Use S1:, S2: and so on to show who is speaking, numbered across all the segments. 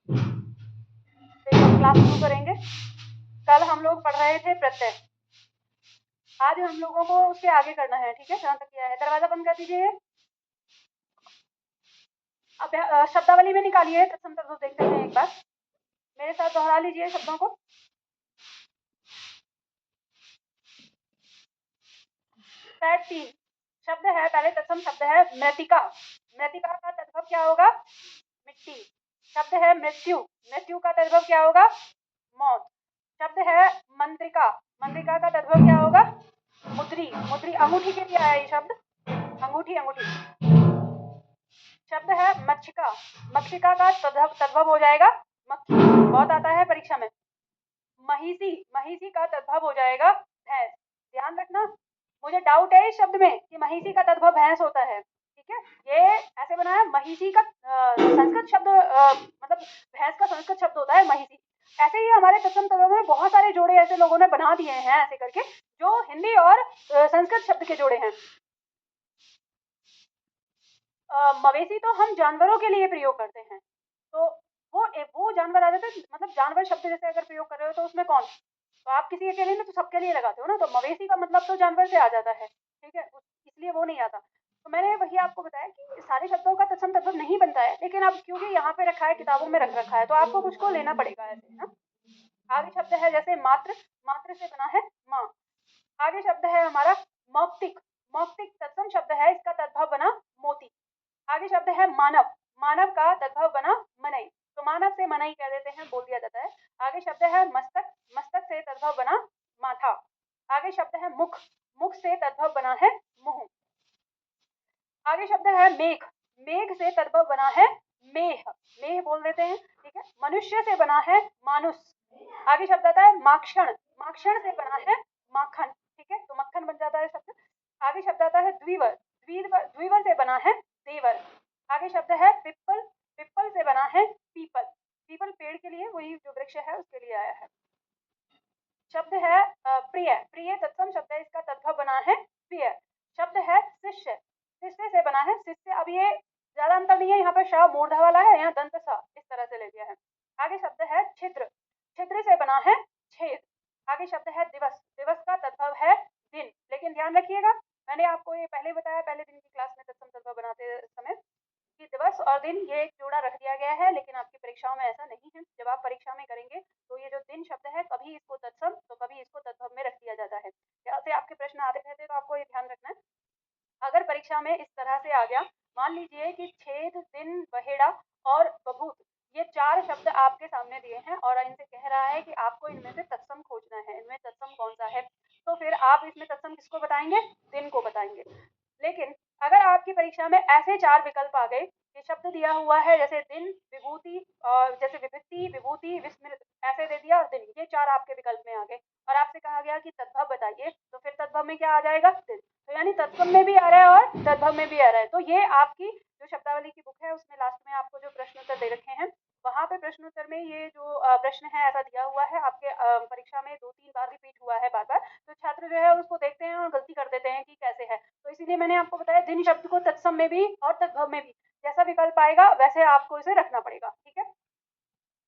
S1: देखो क्लास शुरू करेंगे। कल हम लोग पढ़ रहे थे प्रत्यय, आज हम लोगों को उसके आगे करना है। ठीक है, जहाँ तक किया है। दरवाजा बंद कर दीजिए। अब शब्दावली में निकालिए तत्सम तद्भव, देखते हैं एक बार। मेरे साथ दोहरा लीजिए शब्दों को। सेट 3 शब्द है, पहले तत्सम शब्द है मृतिका। मृतिका का तद्भव क्या होगा? मिट्टी। शब्द है मृत्यु। मृत्यु का तद्भव क्या होगा? मौत। शब्द है मंत्रिका। मंत्रिका का तद्भव क्या होगा? मुद्री। मुद्री अंगूठी के लिए आया ये शब्द, अंगूठी अंगूठी। शब्द है मक्षिका। मक्षिका का तद्भव हो जाएगा मक्खी, बहुत आता है परीक्षा में। महिषी। महिषी का तद्भव हो जाएगा भैंस। ध्यान रखना, मुझे डाउट है इस शब्द में कि महिषी का तद्भव भैंस होता है। ठीक है, ये ऐसे बना है। महिषी का संस्कृत शब्द मतलब भैंस का संस्कृत शब्द होता है महिषी। ऐसे ही हमारे तत्सम तद्भव में बहुत सारे जोड़े ऐसे लोगों ने बना दिए हैं ऐसे करके, जो हिंदी और संस्कृत शब्द के जोड़े हैं। मवेशी तो हम जानवरों के लिए प्रयोग करते हैं, तो वो जानवर आ जाते हैं। मतलब जानवर शब्द जैसे अगर प्रयोग कर रहे हो तो उसमें कौन, तो आप किसी के लिए नहीं तो सबके लिए लगाते हो ना, तो मवेशी का मतलब तो जानवर से आ जाता है। ठीक है, इसलिए वो नहीं आता। तो मैंने वही आपको बताया कि सारे शब्दों का तत्सम तद्भव नहीं बनता है, लेकिन अब क्योंकि यहाँ पे रखा है, किताबों में रख रखा है, तो आपको कुछ को लेना पड़ेगा ऐसे ना। आगे शब्द है जैसे मात्र। मात्र से बना है माँ। आगे शब्द है हमारा मौक्तिक। मौक्तिक तत्सम शब्द है, इसका तद्भव बना मोती। आगे शब्द है मानव। मानव का तद्भव बना मनई, तो मानव से मनई कह देते हैं, बोल दिया जाता है। आगे शब्द है मस्तक। मस्तक से तद्भव बना माथा। आगे शब्द है मुख। मुख से तद्भव बना है मुंह। आगे शब्द है मेघ। मेघ से तद्भव बना है मेह। मेह बोल देते हैं। ठीक है, मनुष्य से बना है मानुष। आगे शब्द आता है माक्षण। माक्षण से बना है माखन। ठीक है, तो मक्खन बन जाता है शब्द। आगे शब्द आता है द्विवर। द्विवर द्विवर से बना है देवर। आगे शब्द है पिप्पल। पिप्पल से बना है पीपल। पीपल पेड़ के लिए, वही जो वृक्ष है उसके लिए आया है। शब्द है प्रिय। प्रिय तत्सम शब्द है, इसका तद्भव बना है प्रिय। शब्द है शिष्य। शिष्य से बना है शिष्य। अब ये ज्यादा अंतर नहीं है, यहाँ पर श मूर्धा वाला है, यहाँ दंत स इस तरह से ले लिया है। आगे शब्द है छिद्र। छिद्र से बना है छेद। आगे शब्द है दिवस। दिवस का तद्भव है दिन, लेकिन ध्यान रखिएगा, मैंने आपको ये पहले बताया पहले दिन की क्लास में तत्सम तद्भव बनाते समय कि दिवस और दिन ये एक जोड़ा रख दिया गया है, लेकिन आपकी परीक्षाओं में ऐसा नहीं है। जब आप परीक्षा में करेंगे तो ये जो दिन शब्द है, कभी इसको तत्सम तो कभी इसको तद्भव में रख दिया जाता है। ऐसे आपके प्रश्न आते रहते हैं, तो आपको ये ध्यान रखना है। अगर परीक्षा में इस तरह से आ गया, मान लीजिए कि छेद, दिन, बहेड़ा और बभूत, ये 4 शब्द आपके सामने दिए हैं और इनसे कह रहा है कि आपको इनमें से तत्सम खोजना है, इनमें तत्सम कौन सा है, तो फिर आप इसमें तत्सम किसको बताएंगे? दिन को बताएंगे। लेकिन अगर आपकी परीक्षा में ऐसे 4 विकल्प आ गए, ये शब्द दिया हुआ है जैसे दिन, विभूति और जैसे विभक्ति, विभूति, विस्मृत ऐसे दे दिया और दिन, ये 4 आपके विकल्प में आ गए और आपसे कहा गया कि तद्भव बताइए, तो फिर तद्भव में क्या आ जाएगा? दिन। तो यानी तत्सम में भी आ रहा है और तद्भव में भी आ रहा है। तो ये आपकी जो शब्दावली की बुक है उसमें लास्ट में आपको जो प्रश्न उत्तर दे रखे हैं, वहां पे प्रश्न उत्तर में ये जो प्रश्न है ऐसा दिया हुआ है, आपके परीक्षा में 2-3 बार रिपीट हुआ है बार बार, तो छात्र जो है उसको देखते हैं और गलती कर देते हैं कि कैसे है। तो इसीलिए मैंने आपको बताया दिन शब्द को तत्सम में भी और तद्भव में भी जैसा विकल्प आएगा वैसे आपको इसे रखना पड़ेगा। ठीक है,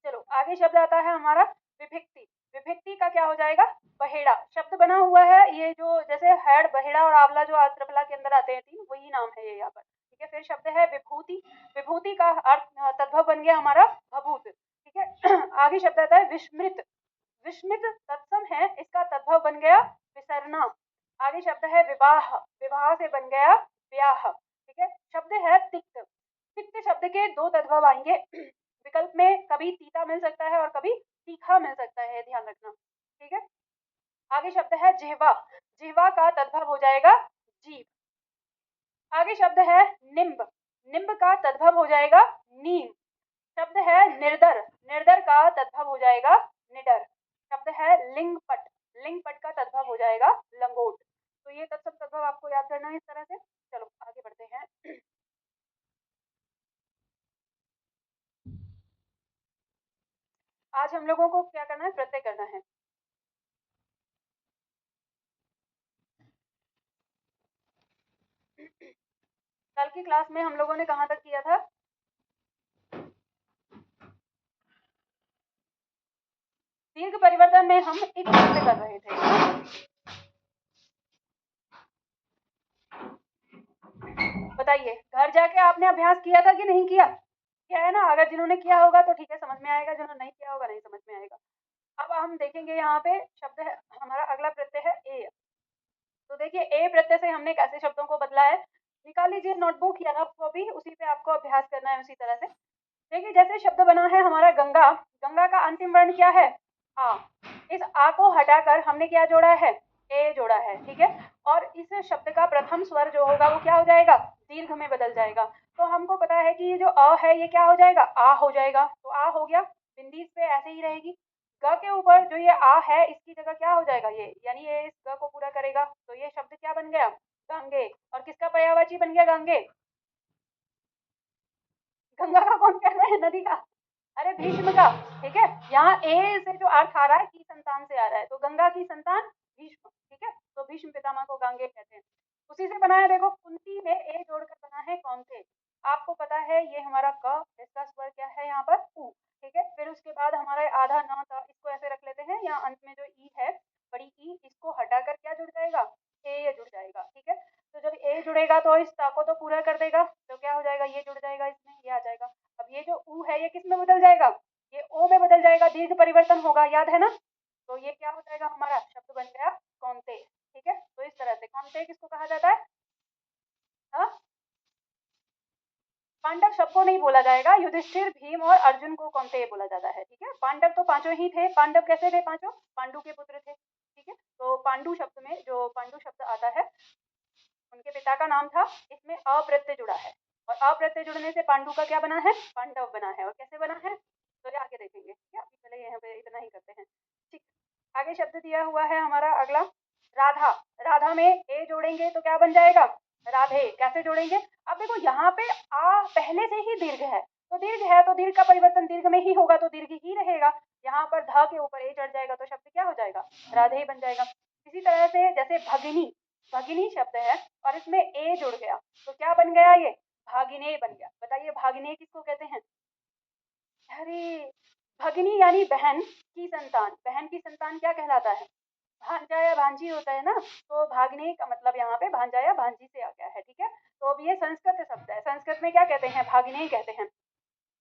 S1: चलो आगे शब्द आता है हमारा विभक्ति। विभक्ति का क्या हो जाएगा? बहेड़ा। शब्द बना हुआ है ये जो जैसे हेड, बहेड़ा और आंवला जो त्रिफला के अंदर आते हैं 3, वही नाम है ये यहाँ पर। ठीक है, फिर शब्द है विभूति। विभूति का अर्थ तद्भव बन गया हमारा भभूत। ठीक है आगे शब्द आता है विस्मृत। विस्मित तत्सम है, इसका तद्भव बन गया विसरना। आगे शब्द है विवाह। विवाह से बन गया ब्याह। ठीक है, शब्द है तिक्त। तिक्त शब्द के 2 तद्भव आएंगे विकल्प में, कभी तीता मिल सकता है और कभी तीखा मिल सकता है, ध्यान रखना। ठीक है, आगे शब्द है जिह्वा। जिह्वा का तद्भव हो जाएगा जीभ। आगे शब्द है निम्ब। निम्ब का तद्भव हो जाएगा नीम। शब्द है निर्दर। निर्दर का तद्भव हो जाएगा निडर। शब्द है लिंगपट। लिंगपट का तद्भव हो जाएगा लंगोट। तो ये तत्सम तद्भव आपको याद करना है इस तरह से। चलो आगे बढ़ते हैं। आज हम लोगों को क्या करना है? प्रत्यय करना है। कल की क्लास में हम लोगों ने कहाँ तक किया था? परिवर्तन में हम एक से कर रहे थे। बताइए, घर जाके आपने अभ्यास किया था कि नहीं किया? क्या है ना, अगर जिन्होंने किया होगा तो ठीक है, समझ में आएगा, जिन्होंने नहीं किया होगा नहीं समझ में आएगा। अब हम देखेंगे यहाँ पे शब्द है, हमारा अगला प्रत्यय है ए। तो देखिए ए प्रत्यय से हमने कैसे शब्दों को बदला है, निकाल लीजिए नोटबुक या आपको अभी उसी पे आपको अभ्यास करना है उसी तरह से। देखिए जैसे शब्द बना है हमारा गंगा, गंगा का अंतिम वर्ण क्या है? आ। इस आ को हटाकर हमने क्या जोड़ा है? ए जोड़ा है, ठीक है। और इस शब्द का प्रथम स्वर जो होगा वो क्या हो जाएगा? दीर्घ में बदल जाएगा। तो हमको पता है कि ये जो अ है ये क्या हो जाएगा? आ हो जाएगा। तो आ हो गया, बिंदी इस पे ऐसे ही रहेगी। ग के ऊपर जो ये आ है इसकी जगह क्या हो जाएगा? ये, यानी ये इस ग को पूरा करेगा। तो ये शब्द क्या बन गया? गंगे। और किसका पर्यायवाची बन गया? गंगे। गंगा का कौन कह रहे हैं? नदी का। अरे भीष्म का, ठीक है। यहाँ ए से जो अर्थ आ रहा है की संतान से आ रहा है, तो गंगा की संतान भीष्म, ठीक है। तो भीष्म पितामह को गांगे कहते हैं। उसी से बना है, देखो कुंती में ए जोड़कर बना है कौनते। आपको पता है ये हमारा क, इसका स्वर क्या है यहाँ पर? उ, ठीक है। फिर उसके बाद हमारा आधा न था, इसको ऐसे रख लेते हैं। यहाँ अंत में जो ई है, बड़ी ई, इसको हटाकर क्या जुड़ जाएगा? ए जुड़ जाएगा, ठीक है। तो जब ए जुड़ेगा तो इस ता को तो पूरा कर देगा, तो क्या हो जाएगा? ये जुड़ जाएगा, इसमें ये आ जाएगा। अब ये जो ऊ है ये किस में बदल जाएगा? ये ओ में बदल जाएगा, दीर्घ परिवर्तन होगा, याद है ना। तो ये क्या हो जाएगा? हमारा शब्द बन गया कौनते, ठीक है। तो इस तरह से कौनते किसको कहा जाता है? हाँ, पांडव सबको नहीं बोला जाएगा, युधिष्ठिर, भीम और अर्जुन को कौनते बोला जाता है, ठीक है। पांडव तो पांचों ही थे। पांडव कैसे थे? पांचों पांडु के पुत्र थे, ठीक है। तो पांडु शब्द में जो पांडु शब्द आता है उनके पिता का नाम था। इसमें अप्रत्यय जुड़ा है और अप्रत्यय जुड़ने से पांडु का क्या बना है? पांडव बना है। और कैसे बना है तो ये आगे देखेंगे, ठीक है। अभी पहले यहाँ पे इतना ही करते हैं, ठीक। आगे शब्द दिया हुआ है हमारा अगला राधा। राधा में ए जोड़ेंगे तो क्या बन जाएगा? राधे। कैसे जोड़ेंगे? अब देखो यहाँ पे आ पहले से ही दीर्घ है, तो दीर्घ है तो दीर्घ का परिवर्तन दीर्घ में ही होगा, तो दीर्घ ही रहेगा। यहाँ पर ध के ऊपर ए चढ़ जाएगा तो शब्द क्या हो जाएगा? राधे ही बन जाएगा। इसी तरह से जैसे भगिनी, भगिनी शब्द है और इसमें ए जुड़ गया तो क्या बन गया? ये भागिने बन गया। बताइए भागिने किसको कहते हैं? अरे भगिनी यानी बहन की संतान। बहन की संतान क्या कहलाता है? भांजा या भांजी होता है ना। तो भागने का मतलब यहाँ पे भांजा या भांजी से आ गया है, ठीक है। तो अब ये संस्कृत शब्द है, संस्कृत में क्या कहते हैं? भागिने कहते हैं।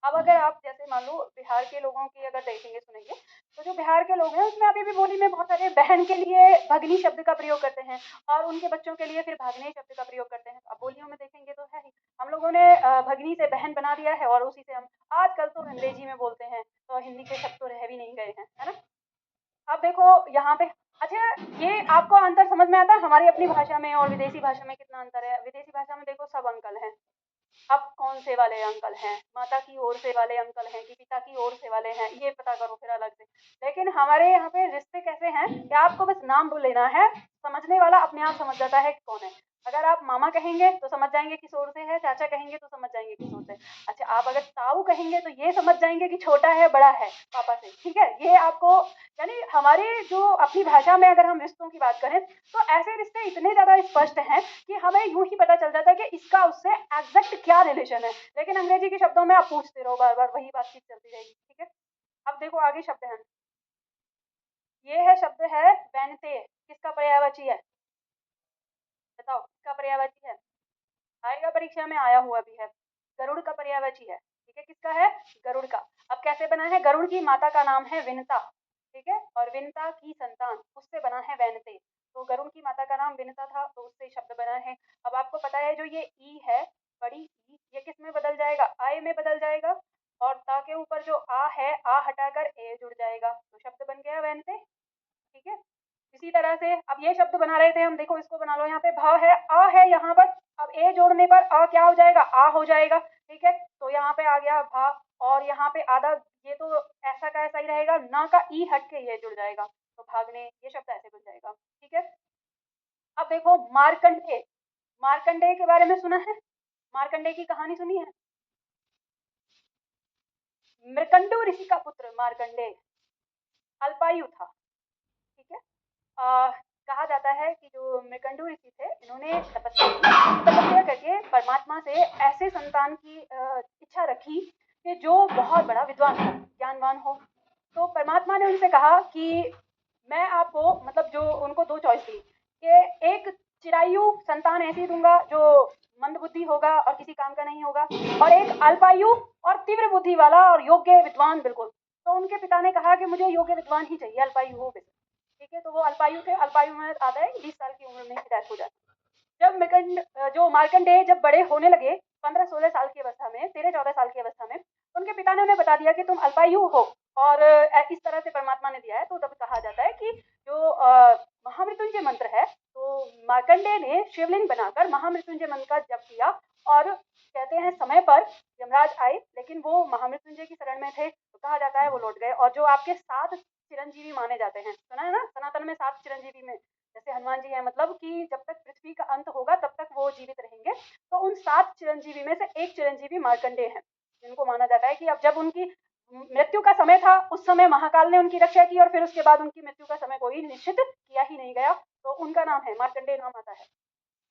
S1: अब अगर आप जैसे मान लो बिहार के लोगों की अगर देखेंगे सुनेंगे तो जो बिहार के लोग हैं उसमें अभी भी बोली में बहुत सारे बहन के लिए भगनी शब्द का प्रयोग करते हैं और उनके बच्चों के लिए फिर भागने शब्द का प्रयोग करते हैं। अब बोलियों में देखेंगे तो है ही, हम लोगों ने भगनी से बहन बना दिया है और उसी से हम आजकल तो अंग्रेजी में बोलते हैं, तो हिंदी के शब्द तो रह भी नहीं गए हैं, है ना। अब देखो यहाँ पे, अच्छा ये आपको अंतर समझ में आता है हमारी अपनी भाषा में और विदेशी भाषा में कितना अंतर है? विदेशी भाषा में देखो सब अंकल हैं। अब कौन से वाले अंकल हैं? माता की ओर से वाले अंकल हैं कि पिता की ओर से वाले हैं, ये पता करो फिर अलग से। लेकिन हमारे यहाँ पे रिश्ते कैसे हैं कि आपको बस नाम बोल लेना है, समझने वाला अपने आप समझ जाता है कि कौन है। अगर आप मामा कहेंगे तो समझ जाएंगे किस ओर से है, चाचा कहेंगे तो समझ जाएंगे किस ओर से। अच्छा आप अगर ताऊ कहेंगे तो ये समझ जाएंगे कि छोटा है बड़ा है पापा से, ठीक है। ये आपको, यानी हमारे जो अपनी भाषा में अगर हम रिश्तों की बात करें तो ऐसे रिश्ते इतने ज्यादा स्पष्ट हैं कि हमें यूं ही पता चल जाता है कि इसका उससे एग्जैक्ट क्या रिलेशन है। लेकिन अंग्रेजी के शब्दों में आप पूछते रहो बार बार, वही बातचीत चलती रहेगी, ठीक है। अब देखो आगे शब्द है, ये है शब्द है वैनते। किसका पर्यायवाची है? बताओ किसका पर्यायवाची है? आएगा परीक्षा में, आया हुआ भी है। गरुड़ का पर्यायवाची है, ठीक है। किसका है? गरुड़ का। अब कैसे बना है? गरुड़ की माता का नाम है विनता, ठीक है। और विनता की संतान उससे बना है वैनते। तो गरुड़ की माता का नाम विनता था तो उससे शब्द बना है। अब आपको पता है जो ये ई है, बड़ी ई, ये किस में बदल जाएगा? आय में बदल जाएगा। और ता के ऊपर जो आ है, आ हटाकर ए जुड़ जाएगा तो शब्द बन गया वैनते, ठीक है। इसी तरह से अब ये शब्द बना रहे थे हम, देखो इसको बना लो। यहाँ पे भ है, अ है यहाँ पर। अब ए जोड़ने पर अ क्या हो जाएगा? आ हो जाएगा, ठीक है। तो यहाँ पे आ गया भा और यहाँ पे आधा, ये तो ऐसा का ऐसा ही रहेगा, ना का ई हट के ये जुड़ जाएगा तो भागने, ये शब्द ऐसे बन जाएगा, ठीक है। अब देखो मार्कंडेय। मार्कंडेय के बारे में सुना है? मार्कंडेय की कहानी सुनी है? मृकंडू ऋषि का पुत्र मार्कंडेय अल्पायु था, ठीक है। कहा जाता है कि जो मृकंडू ऋषि थे इन्होंने तपस्या करके परमात्मा से ऐसे संतान की इच्छा रखी कि जो बहुत बड़ा विद्वान हो, ज्ञानवान हो। तो परमात्मा ने उनसे कहा कि मैं आपको मतलब जो उनको दो चॉइस दी कि एक चिरायु संतान ऐसी दूंगा जो मंदबुद्धि होगा और किसी काम का नहीं होगा, और एक अल्पायु और तीव्र बुद्धि वाला और योग्य विद्वान बिल्कुल। तो उनके पिता ने कहा कि मुझे योग्य विद्वान ही चाहिए, अल्पायु हो बिल्कुल। ठीक है, तो वो अल्पायु थे। अल्पायु में आता है 20 साल की उम्र में ही डेथ हो जाती है। जब जो मार्कंडेय जब बड़े होने लगे 15-16 साल की अवस्था में, 13-14 साल की अवस्था में, उनके पिता ने उन्हें बता दिया कि तुम अल्पायु हो, और इस तरह से परमात्मा ने दिया है। तो तब कहा जाता है कि जो महामृत्युंजय मंत्र है, तो मार्कंडेय ने शिवलिंग बनाकर महामृत्युंजय मंत्र का जप किया, और कहते हैं समय पर यमराज आए, लेकिन वो महामृत्युंजय की शरण में थे, तो कहा जाता है वो लौट गए। और जो आपके 7 चिरंजीवी माने जाते हैं, सुना है ना सनातन में 7 चिरंजीवी में, जैसे हनुमान जी हैं, मतलब कि जब तक पृथ्वी का अंत होगा तब तक वो जीवित रहेंगे। तो उन 7 चिरंजीवी में से एक चिरंजीवी मार्कंडेय हैं, जिनको माना जाता है कि अब जब उनकी मृत्यु का समय था, उस समय महाकाल ने उनकी रक्षा की, और फिर उसके बाद उनकी मृत्यु का समय कोई निश्चित किया ही नहीं गया। तो उनका नाम है मार्कंडेय, नाम आता है।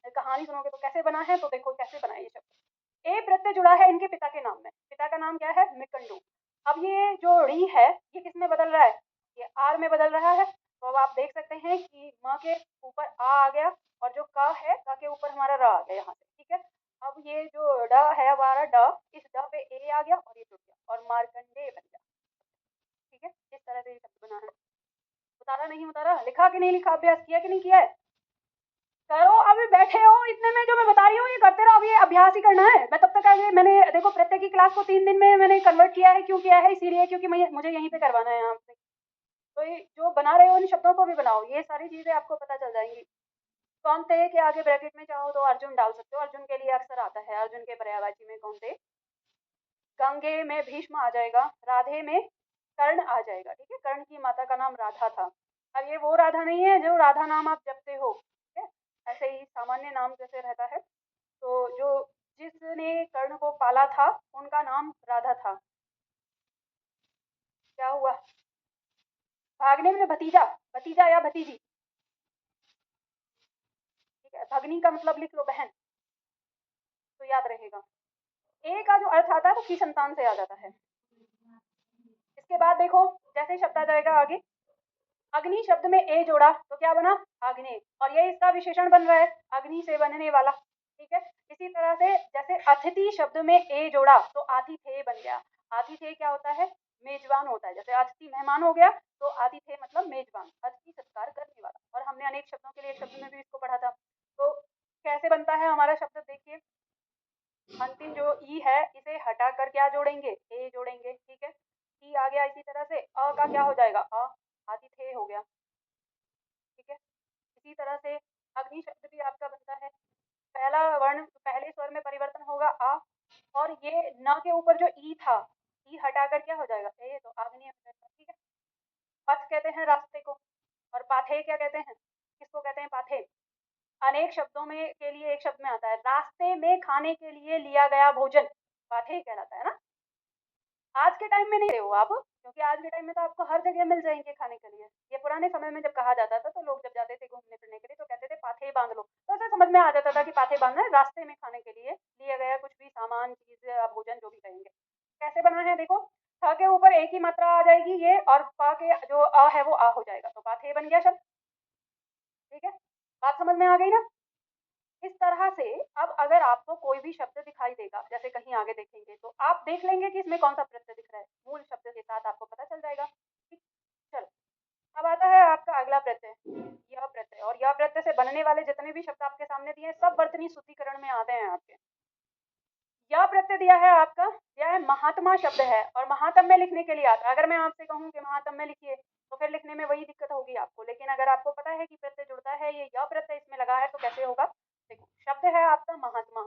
S1: कहानी सुनोगे तो कैसे बना है, तो देखो कैसे बना ये शब्द। ए प्रत्यय जुड़ा है इनके पिता के नाम में। पिता का नाम क्या है? मृकंडू। अब ये जो री है ये किस में बदल रहा है? ये आर में बदल रहा है। तो अब आप देख सकते हैं कि म के ऊपर आ गया, और जो क है, क के ऊपर हमारा र आ गया यहाँ से। ठीक है, अब ये जो ड है हमारा ड, इस ड पे ए आ गया और ये जुड़ गया और मार्कंडेय बन गया। ठीक है, इस तरह से ये शब्द बना है। उतारा नहीं उतारा, लिखा कि नहीं लिखा, अभ्यास किया कि नहीं किया है? करो, अभी बैठे हो इतने में जो मैं बता रही हूँ ये करते रहो। अब ये अभ्यास ही करना है। मैं तब तक आगे मैंने देखो प्रत्येक की क्लास को 3 दिन में मैंने कन्वर्ट किया है। क्यों किया है? इसीलिए क्योंकि मुझे यहीं पे करवाना है आपसे। तो ये जो बना रहे हो इन शब्दों को भी बनाओ, ये सारी चीजें आपको पता चल जाएंगी। कौनते के आगे ब्रैकेट में चाहो तो अर्जुन डाल सकते हो, अर्जुन के लिए अक्सर आता है, अर्जुन के पर्यायवाची में कौनते। गंगे में भीष्म आ जाएगा, राधे में कर्ण आ जाएगा। ठीक है, कर्ण की माता का नाम राधा था। अब ये वो राधा नहीं है जो राधा नाम आप जपते हो। ठीक है, ऐसे ही सामान्य नाम जैसे रहता है। तो जो जिसने कर्ण को पाला था उनका नाम राधा था। क्या हुआ? भागने में भतीजा, भतीजा या भतीजी। ठीक है, भगनी का मतलब लिख लो बहन, तो याद रहेगा। ए का जो अर्थ आता है वो की संतान से आ जाता है। इसके बाद देखो जैसे शब्द आ जाएगा आगे, अग्नि शब्द में ए जोड़ा तो क्या बना? आग्नेय, और ये इसका विशेषण बन रहा है, अग्नि से बनने वाला। ठीक है, इसी तरह से जैसे अतिथि शब्द में ए जोड़ा तो आतिथेय बन गया। आतिथेय क्या होता है? मेजबान होता है। जैसे अतिथि मेहमान हो गया, तो आतिथेय मतलब मेजबान, अतिथि सत्कार करने वाला। और हमने अनेक शब्दों के लिए एक शब्द में भी इसको पढ़ा था। तो कैसे बनता है हमारा शब्द देखिए, अंतिम जो ई है इसे हटाकर क्या जोड़ेंगे? ए जोड़ेंगे। ठीक है, ई आ गया। इसी तरह से अ का क्या हो जाएगा? आतिथेय हो गया। ठीक है, इसी तरह से अग्नि शब्द भी आपका बनता है, पहला वर्ण पहले स्वर में परिवर्तन होगा आ, और ये न के ऊपर जो ई था, ई हटाकर क्या हो जाएगा? ए, तो आग्नेय हो जाएगा। ठीक है, पथ कहते हैं रास्ते को, और पाथे क्या कहते हैं? किसको कहते हैं? पाथे। अनेक शब्दों में के लिए एक शब्द में आता है, रास्ते में खाने के लिए लिया गया भोजन पाथे कहलाता है ना। आज के टाइम में नहीं रहे हो आप, क्योंकि आज के टाइम में तो आपको हर जगह मिल जाएंगे खाने के लिए। ये पुराने समय में जब कहा जाता था तो लोग जब जाते थे घूमने फिरने के लिए तो कहते थे पाथे ही बांध लो, तो ऐसा समझ में आ जाता था कि पाथे बांधना है, रास्ते में खाने के लिए लिया गया कुछ भी सामान, चीज, भोजन जो भी कहेंगे। कैसे बना है देखो, थ के ऊपर एक ही मात्रा आ जाएगी ये, और प के जो अ है वो आ हो जाएगा, तो पाथे बन गया शब्द। ठीक है, बात समझ में आ गई ना? इस तरह से अब अगर आपको कोई भी शब्द दिखाई देगा, जैसे कहीं आगे देखेंगे तो आप देख लेंगे कि इसमें कौन सा प्रत्यय दिख रहा है, मूल शब्द के साथ आपको पता चल जाएगा। ठीक, चलो अब आता है आपका अगला प्रत्यय, यह प्रत्यय। और यह प्रत्यय से बनने वाले जितने भी शब्द आपके सामने दिए हैं सब वर्तनी शुद्धिकरण में आते हैं आपके। यह प्रत्यय दिया है आपका, यह है महात्मा शब्द है, और महात्म में लिखने के लिए आता है। अगर मैं आपसे कहूँ कि महात्म में लिखिए तो फिर लिखने में वही दिक्कत होगी आपको, लेकिन अगर आपको पता है कि प्रत्यय जुड़ता है, ये यह प्रत्यय इसमें लगा है, तो कैसे होगा देखो। शब्द है आपका महात्मा,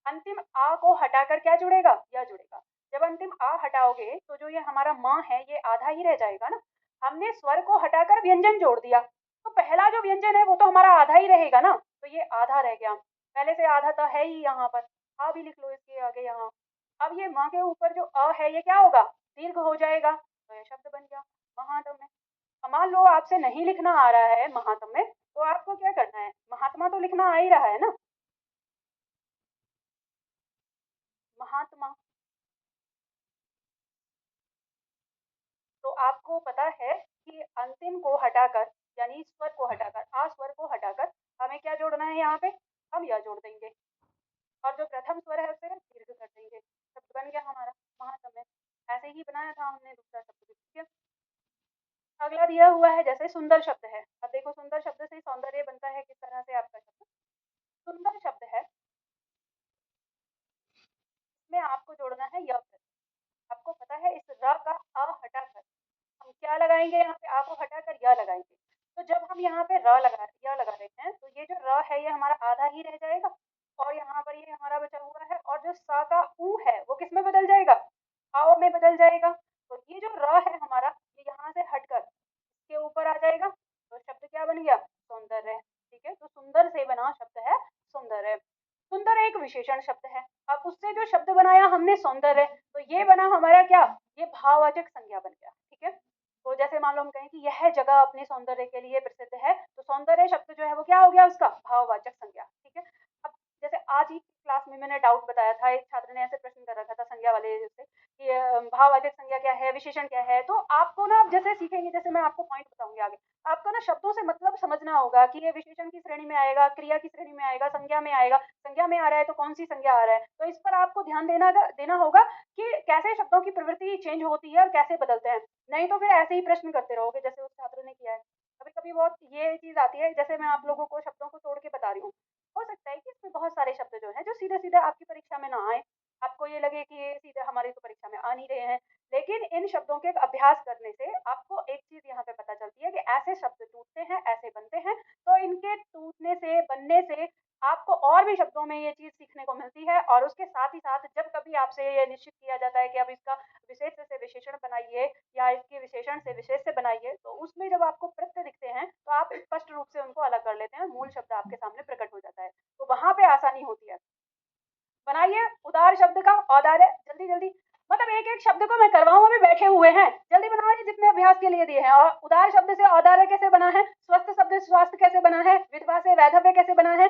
S1: अंतिम आ को हटाकर क्या जुड़ेगा? यह जुड़ेगा। जब अंतिम आ हटाओगे तो जो ये हमारा माँ है ये आधा ही रह जाएगा ना। हमने स्वर को हटाकर व्यंजन जोड़ दिया, तो पहला जो व्यंजन है वो तो हमारा आधा ही रहेगा ना, तो ये आधा रह गया। पहले से आधा तो है ही यहाँ पर, आ भी लिख लो इसके आगे यहाँ। अब ये माँ के ऊपर जो अ है ये क्या होगा? दीर्घ हो जाएगा, तो ये शब्द बन गया महात्म में। अब मान लो आपसे नहीं लिखना आ रहा है महात्म में, तो आपको क्या करना है? महात्मा तो लिखना आ ही रहा है ना, महात्मा। तो आपको पता है कि अंतिम को हटाकर, यानी स्वर को हटाकर, आ स्वर को हटाकर हमें क्या जोड़ना है यहाँ पे? हम यह जोड़ देंगे और जो प्रथम स्वर है उसे दीर्घ कर देंगे। शब्द बन गया हमारा महासमय। ऐसे ही बनाया था हमने दूसरा शब्द भी, ठीक है। अगला दिया हुआ है जैसे सुंदर शब्द है। अब देखो सुंदर शब्द से सौंदर्य बनता है किस तरह से आपका शब्द। सुंदर शब्द है, इसमें आपको जोड़ना है य। आपको पता है इस र का अ हटाकर हम क्या लगाएंगे? यहाँ पे आ को हटाकर य लगाएंगे। तो जब हम यहाँ पे य लगा रहे हैं तो ये जो र है ये हमारा आधा ही रह जाएगा और यहाँ पर ये हमारा बचा हुआ है, और जो सा का ऊ है वो किस में बदल जाएगा? आओ में बदल जाएगा। तो ये जो र है हमारा ये यहाँ से हटकर इसके ऊपर आ जाएगा, तो शब्द क्या बन गया? सौंदर्य। ठीक है, तो सुंदर से बना शब्द है सुंदर। सुंदर एक विशेषण शब्द है। अब उससे जो शब्द बनाया हमने सौंदर्य, तो ये बना हमारा क्या? ये भाववाचक संज्ञा बन गया। ठीक है, तो जैसे मान लो हम कहें कि यह जगह अपने सौंदर्य के लिए प्रसिद्ध है, तो सौंदर्य शब्द जो है वो क्या हो गया? उसका भाववाचक संज्ञा। ठीक है, अब जैसे आज ही क्लास में मैंने डाउट बताया था, एक छात्र ने ऐसे प्रश्न कर रखा था संज्ञा वाले जैसे कि भाववाचक संज्ञा क्या है, विशेषण क्या है। तो आपको ना जैसे सीखेंगे, जैसे मैं आपको पॉइंट बताऊंगी आगे, आपको ना शब्दों से मतलब समझना होगा कि ये विशेषण की श्रेणी में आएगा, क्रिया की श्रेणी में आएगा, संज्ञा में आएगा। संज्ञा में आ रहा है तो कौन सी संज्ञा आ रहा है, तो इस पर आपको ध्यान देना होगा कि कैसे शब्दों की प्रवृत्ति चेंज होती है और कैसे बदलते हैं। नहीं तो फिर ऐसे ही प्रश्न करते रहोगे जैसे उस छात्र ने किया है। कभी कभी बहुत ये चीज आती है, जैसे मैं आप लोगों को शब्दों को तोड़ के बता रही हूँ, हो सकता है कि इसमें बहुत सारे शब्द जो हैं जो सीधे सीधे आपकी परीक्षा में ना आए, आपको ये लगे कि ये सीधे हमारी तो परीक्षा में आ नहीं रहे हैं। लेकिन इन शब्दों के अभ्यास करने से आपको एक चीज यहाँ पे पता चलती है कि ऐसे शब्द टूटते हैं, ऐसे बनते हैं। तो इनके टूटने से, बनने से आपको और भी शब्दों में ये चीज सीखने को मिलती है। और उसके साथ ही साथ जब कभी आपसे ये निश्चित किया जाता है कि अब इसका विशेष से विशेषण बनाइए या इसके विशेषण से विशेष से बनाइए, तो उसमें जब आपको प्रत्यय दिखते हैं तो आप स्पष्ट रूप से उनको अलग कर लेते हैं, मूल शब्द आपके सामने प्रकट हो जाता है, तो वहां पे आसानी होती है। बनाइए उदार शब्द का औदार्य, जल्दी जल्दी, मतलब एक एक शब्द को मैं करवाऊं, अभी बैठे हुए हैं, जल्दी बनाइए जितने अभ्यास के लिए दिए हैं। और उदार शब्द से औदार्य कैसे बना है, स्वस्थ शब्द से स्वास्थ्य कैसे बना है, विधवा से वैधव्य कैसे बना है,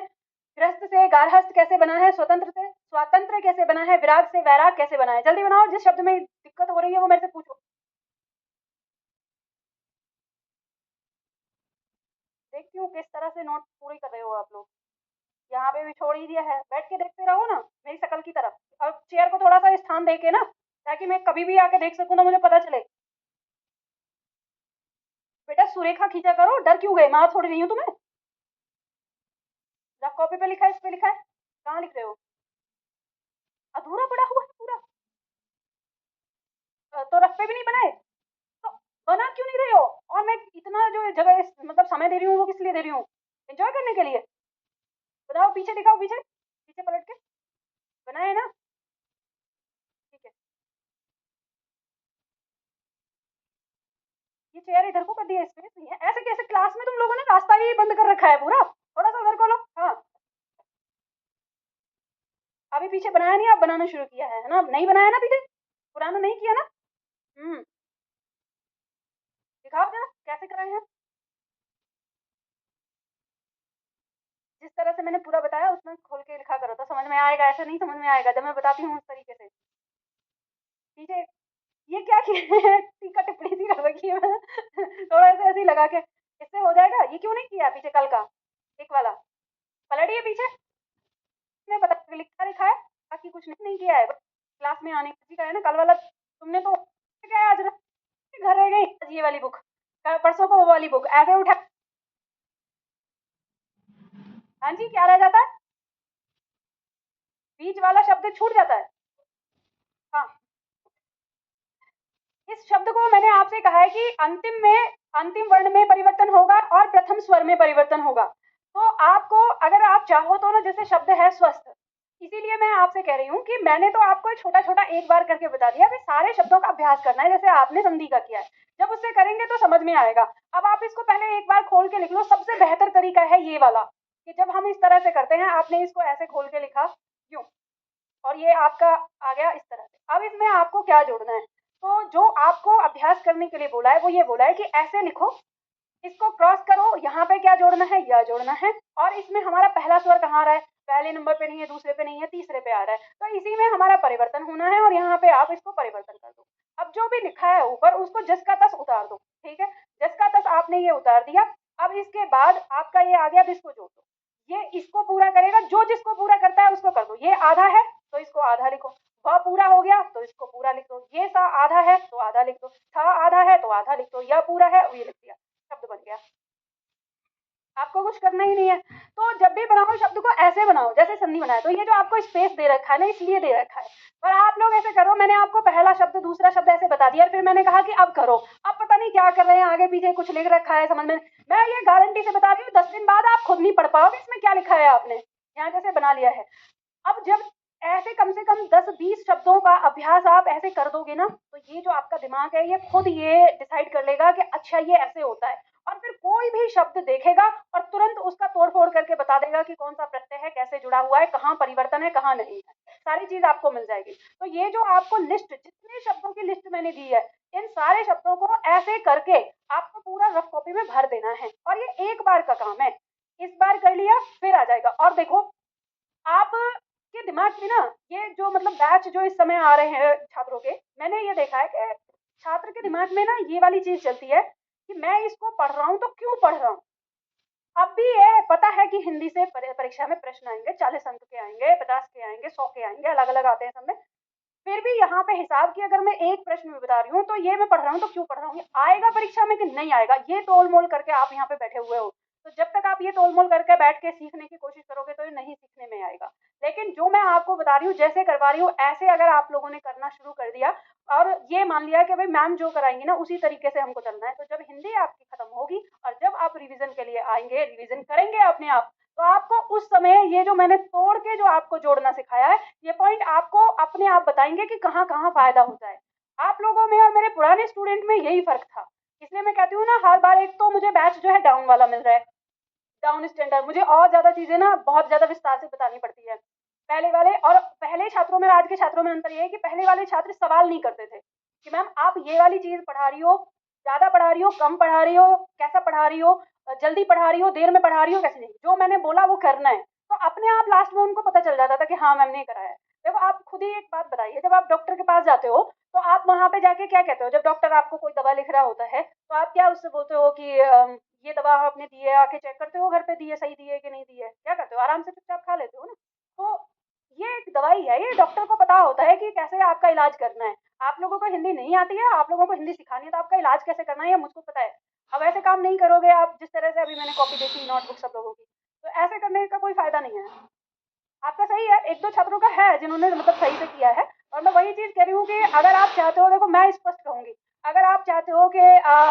S1: गृहस्थ से गारहस्थ कैसे बना है, स्वतंत्र से स्वातंत्र कैसे बना है, विराग से वैराग कैसे बना है। जल्दी बनाओ, जिस शब्द में दिक्कत हो रही है वो मेरे से पूछो। देखती हूँ किस तरह से नोट पूरी कर रहे हो आप लोग। यहाँ पे भी छोड़ ही दिया है, बैठ के देखते रहो ना मेरी शकल की तरफ, और चेयर को थोड़ा सा स्थान देके ना, ताकि मैं कभी भी आके देख सकूँ ना, मुझे पता चले। बेटा सुरेखा खींचा करो, डर क्यों गए? मैं छोड़ रही हूँ तुम्हें। रफ कॉपी पे लिखा है, इस पे लिखा है, कहाँ लिख रहे हो? अधूरा पड़ा हुआ है पूरा। तो रफ पे भी नहीं बनाए तो बना क्यों नहीं रहे हो? और मैं इतना जो जगह मतलब समय दे रही हूँ वो किस लिए दे रही हूँ? एंजॉय करने के लिए। बताओ, पीछे दिखाओ, पीछे पीछे पलट के बनाए ना, ठीक है। ये चेयर इधर को कर दिया, स्पेस नहीं है। ऐसे कैसे क्लास में तुम लोगों ने रास्ता ही बंद कर रखा है पूरा, थोड़ा सा उधर को लो। हाँ, अभी पीछे बनाया नहीं, आप बनाना शुरू किया है ना? नहीं बनाया ना पीछे, पुराना नहीं किया ना। दिखाओ जरा कैसे कराए हैं। जिस तरह से मैंने पूरा बताया उसमें खोल के लिखा करो तो समझ में आएगा, ऐसे नहीं समझ में आएगा जब मैं बताती हूँ उस तरीके से। पीछे ये क्या किया है? टीका टिप्पणी सी कर रखी है थोड़ा सा ऐसे ही लगा के, इससे हो जाएगा। ये क्यों नहीं किया पीछे कल का एक वाला? पलटिए पीछे, मैं पता लिखा लिखा है, बाकी कुछ नहीं किया है। क्लास में आने का है ना, कल वाला तुमने तो क्या है, आज घर रह गई आज ये वाली बुक, परसों को वो वाली बुक ऐसे उठा। हाँ जी, क्या रह जाता है? बीच वाला शब्द छूट जाता है। हाँ, इस शब्द को मैंने आपसे कहा है कि अंतिम वर्ण में परिवर्तन होगा और प्रथम स्वर में परिवर्तन होगा। तो आपको अगर आप चाहो तो ना, जैसे शब्द है स्वस्थ, इसीलिए मैं आपसे कह रही हूँ कि मैंने तो आपको छोटा छोटा एक बार करके बता दिया, अभी सारे शब्दों का अभ्यास करना है जैसे आपने संधि का किया है। जब उससे करेंगे तो समझ में आएगा। अब आप इसको पहले एक बार खोल के लिख लो, सबसे बेहतर तरीका है ये वाला, कि जब हम इस तरह से करते हैं, आपने इसको ऐसे खोल के लिखा यूं, और ये आपका आ गया इस तरह से। अब इसमें आपको क्या जोड़ना है? तो जो आपको अभ्यास करने के लिए बोला है वो ये बोला है कि ऐसे लिखो, इसको क्रॉस करो, यहाँ पे क्या जोड़ना है, यह जोड़ना है। और इसमें हमारा पहला स्वर कहाँ आ रहा है? पहले नंबर पे नहीं है, दूसरे पे नहीं है, तीसरे पे आ रहा है, तो इसी में हमारा परिवर्तन होना है और यहाँ पे आप इसको परिवर्तन कर दो। अब जो भी लिखा है ऊपर उसको जस का तस उतार दो, ठीक है। जस का तस आपने ये उतार दिया। अब इसके बाद आपका ये आ गया, अब इसको जोड़ दो। ये इसको पूरा करेगा, जो जिसको पूरा करता है उसको कर दो। ये आधा है तो इसको आधा लिखो, वह पूरा हो गया तो इसको पूरा लिख दो। ये सा आधा है तो आधा लिख दो, था आधा है तो आधा लिख दो, यह पूरा है ये लिख दिया, शब्द बन गया। आपको कुछ करना ही नहीं है। तो जब भी बनाओ शब्द को ऐसे बनाओ जैसे संधि बनाए। तो ये जो आपको स्पेस दे रखा है ना, इसलिए दे रखा है। पर आप लोग ऐसे करो, मैंने आपको पहला शब्द दूसरा शब्द ऐसे बता दिया, फिर मैंने कहा कि अब करो। अब पता नहीं क्या कर रहे हैं, आगे पीछे कुछ लिख रखा है, समझ में। मैं ये गारंटी से बता रही हूँ 10 दिन बाद आप खुद नहीं पढ़ पाओगे इसमें क्या लिखा है आपने, यहाँ जैसे बना लिया है। अब जब ऐसे कम से कम 10-20 शब्दों का अभ्यास आप ऐसे कर दोगे ना, तो ये जो आपका दिमाग है ये खुद ये डिसाइड कर लेगा कि अच्छा ये ऐसे होता है। और फिर कोई भी शब्द देखेगा और तुरंत उसका तोड़ फोड़ करके बता देगा कि कौन सा प्रत्यय है, कैसे जुड़ा हुआ है, कहाँ परिवर्तन है, कहाँ नहीं है, सारी चीज आपको मिल जाएगी। तो ये जो आपको लिस्ट, जितने शब्दों की लिस्ट मैंने दी है, इन सारे शब्दों को ऐसे करके आपको पूरा रफ कॉपी में भर देना है। और ये एक बार का काम है, इस बार कर लिया फिर आ जाएगा। और देखो आप के दिमाग में ना, ये जो मतलब बैच जो इस समय आ रहे हैं छात्रों के, मैंने ये देखा है कि छात्र के दिमाग में ना ये वाली चीज चलती है कि मैं इसको पढ़ रहा हूँ तो क्यों पढ़ रहा हूँ। अब भी ये पता है कि हिंदी से परीक्षा में प्रश्न आएंगे, 40 अंक के आएंगे, 50 के आएंगे, 100 के आएंगे, अलग अलग आते हैं सब में। फिर भी यहाँ पे हिसाब की अगर मैं एक प्रश्न भी बता रही हूँ तो ये मैं पढ़ रहा हूँ तो क्यों पढ़ रहा हूँ, ये आएगा परीक्षा में कि नहीं आएगा, ये तोल मोल करके आप यहाँ पे बैठे हुए हो। तो जब तक आप ये तोल मोल करके बैठ के सीखने की कोशिश करोगे तो ये नहीं सीखने में आएगा। लेकिन जो मैं आपको बता रही हूँ, जैसे करवा रही हूँ, ऐसे अगर आप लोगों ने करना शुरू कर दिया और ये मान लिया कि भाई मैम जो कराएंगी ना उसी तरीके से हमको चलना है, तो जब हिंदी आपकी खत्म होगी और जब आप रिविजन के लिए आएंगे, रिविजन करेंगे अपने आप, तो आपको उस समय ये जो मैंने तोड़ के जो आपको जोड़ना सिखाया है, ये पॉइंट आपको अपने आप बताएंगे कि कहाँ कहाँ फायदा होता है। आप लोगों में और मेरे पुराने स्टूडेंट में यही फर्क था। इसलिए मैं कहती हूँ ना, हर बार एक तो मुझे बैच जो है डाउन वाला मिल रहा है, डाउन स्टैंडर्ड। मुझे और ज्यादा चीजें ना बहुत ज्यादा विस्तार से बतानी पड़ती है। पहले वाले और पहले छात्रों में आज के छात्रों में अंतर ये है कि पहले वाले छात्र सवाल नहीं करते थे कि मैम आप ये वाली चीज पढ़ा रही हो, ज्यादा पढ़ा रही हो, कम पढ़ा रही हो, कैसा पढ़ा रही हो, जल्दी पढ़ा रही हो, देर में पढ़ा रही हो, कैसे नहीं, जो मैंने बोला वो करना है। तो अपने आप लास्ट में उनको पता चल जाता था कि हाँ मैम ने कराया है। देखो आप खुद ही एक बात बताइए, जब आप डॉक्टर के पास जाते हो तो आप वहां पे जाके क्या कहते हो, जब डॉक्टर आपको कोई दवा लिख रहा होता है तो आप क्या उससे बोलते हो कि ये दवा आपने दी है, आके चेक करते हो घर पे दी है, सही दी है कि नहीं दी है, क्या करते हो, आराम से चुपचाप खा लेते हो ना। तो ये एक दवाई है, ये डॉक्टर को पता होता है कि कैसे आपका इलाज करना है। आप लोगों को हिंदी नहीं आती है, आप लोगों को हिंदी सिखानी है, तो आपका इलाज कैसे करना है ये मुझको पता है। अब ऐसे काम नहीं करोगे आप जिस तरह से अभी मैंने कॉपी देखी नोटबुक सब लोगों की, तो ऐसे करने का कोई फायदा नहीं है। आपका सही है, एक दो छात्रों का है जिन्होंने मतलब सही से किया है। और मैं वही चीज कह रही हूँ कि अगर आप चाहते हो, देखो मैं स्पष्ट कहूंगी, अगर आप चाहते हो कि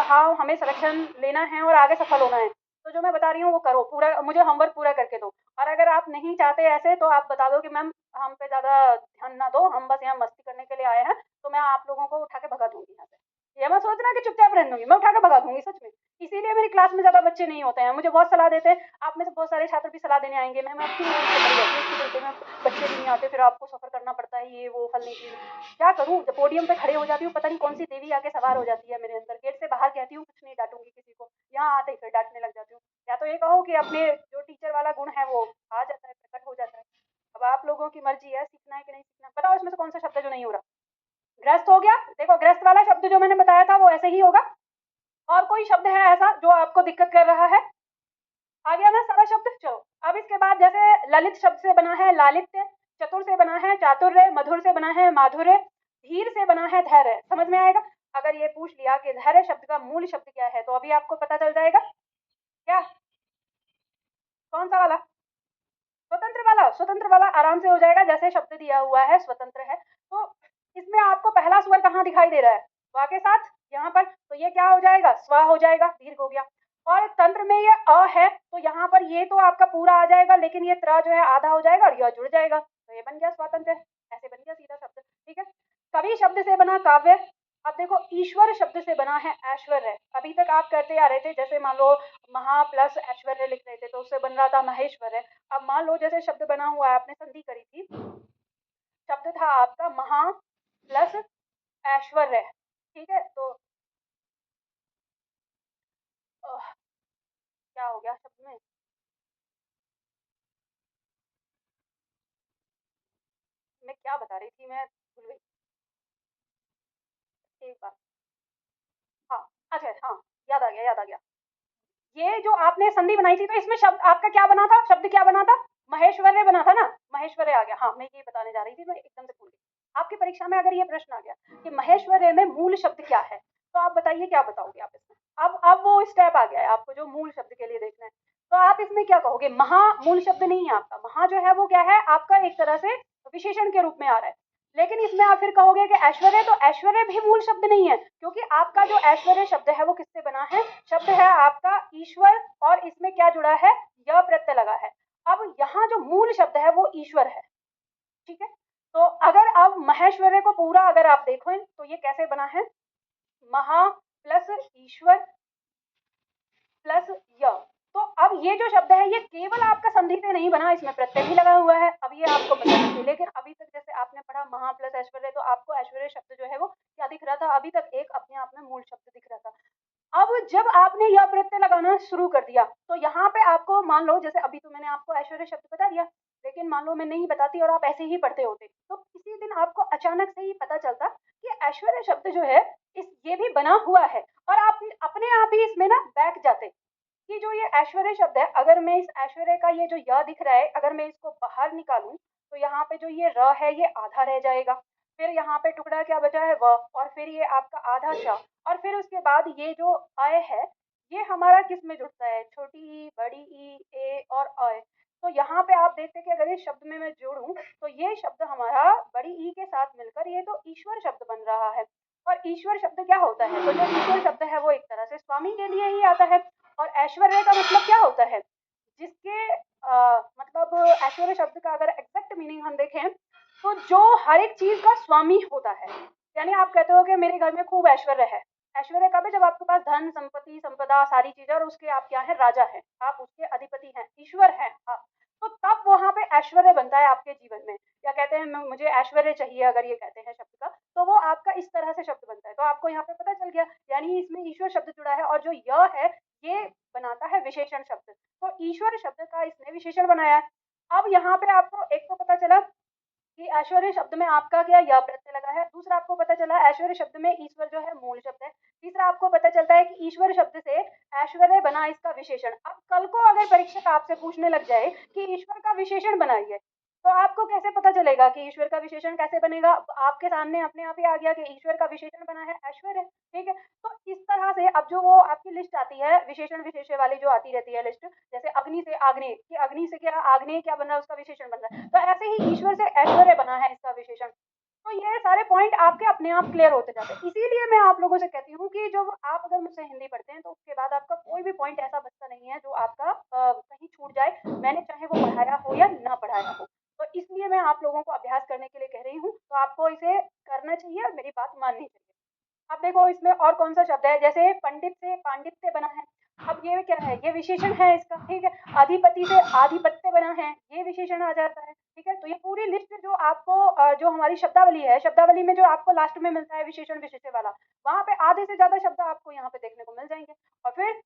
S1: हाँ हमें सिलेक्शन लेना है और आगे सफल होना है, तो जो मैं बता रही हूँ वो करो, पूरा मुझे होमवर्क पूरा करके दो। और अगर आप नहीं चाहते ऐसे, तो आप बता दो कि मैम हम पे ज्यादा ध्यान ना दो, हम बस यहाँ मस्ती करने के लिए आए हैं, तो मैं आप लोगों को उठा के भगा दूंगी यहाँ से। ये मत सोचना कि चुपचाप रहने दूंगी, मैं उठा के भगा दूंगी सच में। इसीलिए मेरी क्लास में ज्यादा बच्चे नहीं होते हैं, मुझे बहुत सलाह देते हैं, आप में से बहुत सारे छात्र भी सलाह देने आएंगे, मैम आप क्यों इससे पढ़ी जाती है, इसके चलते में बच्चे भी नहीं आते, फिर आपको सफर करना पड़ता है, ये वो फलनी चीज। क्या करूं, जब पोडियम पे खड़े हो जाती हूँ पता नहीं कौन सी देवी आके सवार हो जाती है मेरे अंदर, गेट से बाहर कहती हूँ कुछ नहीं डांटूंगी किसी को, यहाँ आते ही फिर डांटने लग जाती हूँ। या तो ये कहो कि अपने जो टीचर वाला गुण है वो आ जाता है, प्रकट हो जाता है। अब आप लोगों की मर्जी है सीखना है कि नहीं सीखना। बताओ इसमें से कौन सा शब्द है जो नहीं हो रहा। ग्रस्त हो गया, देखो ग्रस्त वाला शब्द जो मैंने बताया था वो ऐसे ही होगा। और कोई शब्द है ऐसा जो आपको दिक्कत कर रहा है। आ गया ना सारा शब्द। चलो अब इसके बाद जैसे ललित शब्द से बना है लालित्य, चतुर से बना है चातुर्य, मधुर से बना है माधुर्य, धीर से बना है धैर्य। समझ में आएगा। अगर ये पूछ लिया कि धैर्य शब्द का मूल शब्द क्या है, तो अभी आपको पता चल जाएगा। क्या, कौन सा वाला, स्वतंत्र वाला। स्वतंत्र वाला आराम से हो जाएगा, जैसे शब्द दिया हुआ है स्वतंत्र है। तो इसमें आपको पहला स्वर कहाँ दिखाई दे रहा है, वा के साथ यहाँ पर, तो ये क्या हो जाएगा, स्वा हो जाएगा, दीर्घ हो गया। और तंत्र में ये अ है, तो यहाँ पर ये तो आपका पूरा आ जाएगा, लेकिन ये त्र जो है आधा हो जाएगा और यह जुड़ जाएगा, तो ये बन गया स्वातंत्र। ऐसे बन गया सीधा शब्द, ठीक है। कवि शब्द से बना काव्य। अब देखो ईश्वर शब्द से बना है ऐश्वर्य। अभी तक आप करते आ रहे थे, जैसे मान लो महा प्लस ऐश्वर्य लिख रहे थे तो उससे बन रहा था महेश्वर है। अब मान लो जैसे शब्द बना हुआ है, आपने संधि करी थी, शब्द था आपका महा प्लस ऐश्वर्य, ठीक है। तो क्या हो गया शब्द में, मैं क्या बता रही थी, मैं भूल गई। एक बार। हाँ, अच्छा हाँ, याद आ गया, याद आ गया। ये जो आपने संधि बनाई थी तो इसमें शब्द आपका क्या बना था? शब्द क्या बना था? महेश्वरय बना था ना? महेश्वरय आ गया। हाँ, मैं ये बताने जा रही थी, मैं एकदम से भूल गई। आपकी परीक्षा में अगर ये प्रश्न आ गया कि महेश्वरय में मूल शब्द क्या है? तो आप बताइए क्या बताओगे आप इसमें? अब वो स्टेप आ गया है आपको जो मूल शब्द के लिए देखना है। तो आप इसमें क्या कहोगे? महा मूल शब्द नहीं है आपका। महा जो है वो क्या है? आपका एक तरह से विशेषण के रूप में आ रहा है। लेकिन इसमें आप फिर कहोगे कि ऐश्वर्य, तो ऐश्वर्य भी मूल शब्द नहीं है, क्योंकि आपका जो ऐश्वर्य शब्द है वो किससे बना है? शब्द है आपका ईश्वर, और इसमें क्या जुड़ा है? य प्रत्यय लगा है। अब यहाँ जो मूल शब्द है वो ईश्वर है, ठीक है। तो अगर अब महेश्वरय को पूरा अगर आप देखो तो ये कैसे बना है? महा प्लस ईश्वर प्लस य। तो अब ये जो शब्द है ये केवल आपका संधि से नहीं बना, इसमें प्रत्यय भी लगा हुआ है। अब ये आपको पता नहीं, लेकिन अभी तक जैसे आपने पढ़ा महा प्लस ऐश्वर्य, तो आपको ऐश्वर्य शब्द जो है वो क्या दिख रहा था? अभी तक एक अपने आप में मूल शब्द दिख रहा था। अब जब आपने यह प्रत्यय लगाना शुरू कर दिया तो यहाँ पे आपको मान लो, जैसे अभी तो मैंने आपको ऐश्वर्य शब्द बता दिया, लेकिन मान लो मैं नहीं बताती और आप ऐसे ही पढ़ते होते, तो किसी दिन आपको अचानक से ही पता चलता कि ऐश्वर्य शब्द जो है इस ये भी बना हुआ है, और आप अपने आप ही इसमें ना बैठ जाते कि जो ये ऐश्वर्य शब्द है, अगर मैं इस ऐश्वर्य का ये जो य दिख रहा है, अगर मैं इसको बाहर निकालूं तो यहाँ पे जो ये र है ये आधा रह जाएगा, फिर यहाँ पे टुकड़ा क्या बचा है? व, और फिर ये आपका आधा श, और फिर उसके बाद ये जो अय है ये हमारा किस में जुड़ता है? छोटी ई, बड़ी ई, ए और अय। तो यहाँ पे आप देखते हैं कि अगर इस शब्द में मैं जोड़ूं तो ये शब्द हमारा बड़ी ई के साथ मिलकर ये तो ईश्वर शब्द बन रहा है। और ईश्वर शब्द क्या होता है? तो जो ईश्वर शब्द है वो एक तरह से स्वामी के लिए ही आता है। और ऐश्वर्य का मतलब क्या होता है? जिसके मतलब ऐश्वर्य शब्द का अगर एग्जैक्ट मीनिंग हम देखें तो जो हर एक चीज का स्वामी होता है। यानी आप कहते हो कि मेरे घर में खूब ऐश्वर्य है। ऐश्वर्य कब है? जब आपके पास धन संपत्ति संपदा सारी चीजें, और उसके आप क्या है? राजा हैं, आप उसके अधिपति हैं, ईश्वर हैं आप। तो तब वहां पे ऐश्वर्य बनता है आपके जीवन में। या कहते हैं मुझे ऐश्वर्य चाहिए, अगर ये कहते हैं शब्द का, तो वो आपका इस तरह से शब्द बनता है। तो आपको यहाँ पे पता चल गया, यानी इसमें ईश्वर शब्द जुड़ा है, और जो य है ये बनाता है विशेषण शब्द। तो ईश्वर शब्द का इसने विशेषण बनाया है। अब यहाँ पे आपको एक तो पता चला कि ऐश्वर्य शब्द में आपका क्या य प्रत्यय लगा है। दूसरा आपको पता चला ऐश्वर्य शब्द में ईश्वर जो है मूल शब्द है। तीसरा आपको पता चलता है कि ईश्वर शब्द से ऐश्वर्य बना इसका विशेषण। अब कल को अगर परीक्षक आपसे पूछने लग जाए कि ईश्वर का विशेषण बनाइए, तो आपको कैसे पता चलेगा कि ईश्वर का विशेषण कैसे बनेगा? आपके सामने अपने आप ही आ गया कि ईश्वर का विशेषण बना है ऐश्वर्य, ठीक है। तो इस तरह से अब जो वो आपकी लिस्ट आती है विशेषण विशेष्य वाली, जो आती रहती है लिस्ट, जैसे अग्नि से आग्नेय, कि अग्नि से क्या आग्नेय क्या बन रहा है? उसका विशेषण बन रहा है। तो ऐसे ही ईश्वर से ऐश्वर्य बना है इसका विशेषण। तो ये सारे पॉइंट आपके अपने आप क्लियर होते जाते हैं। इसीलिए मैं आप लोगों से कहती हूँ कि जब आप अगर मुझसे हिंदी पढ़ते हैं तो उसके बाद आपका कोई भी पॉइंट ऐसा बचता नहीं है जो आपका कहीं छूट जाए, मैंने चाहे वो पढ़ाया हो या ना पढ़ाया हो। तो इसलिए मैं आप लोगों को अभ्यास करने के लिए कह रही हूँ, तो आपको इसे करना चाहिए और मेरी बात माननी चाहिए। अब देखो इसमें और कौन सा शब्द है? जैसे पंडित से पांडित्य बना है। अब ये क्या है? ये विशेषण है इसका, ठीक है। अधिपति से आधिपत्य बना है, ये विशेषण आ जाता है, ठीक है। तो ये पूरी लिस्ट जो आपको जो हमारी शब्दावली है, शब्दावली में जो आपको लास्ट में मिलता है विशेषण विशेष्य वाला, वहां पे आधे से ज्यादा शब्द आपको यहाँ पे देखने को मिल जाएंगे। और फिर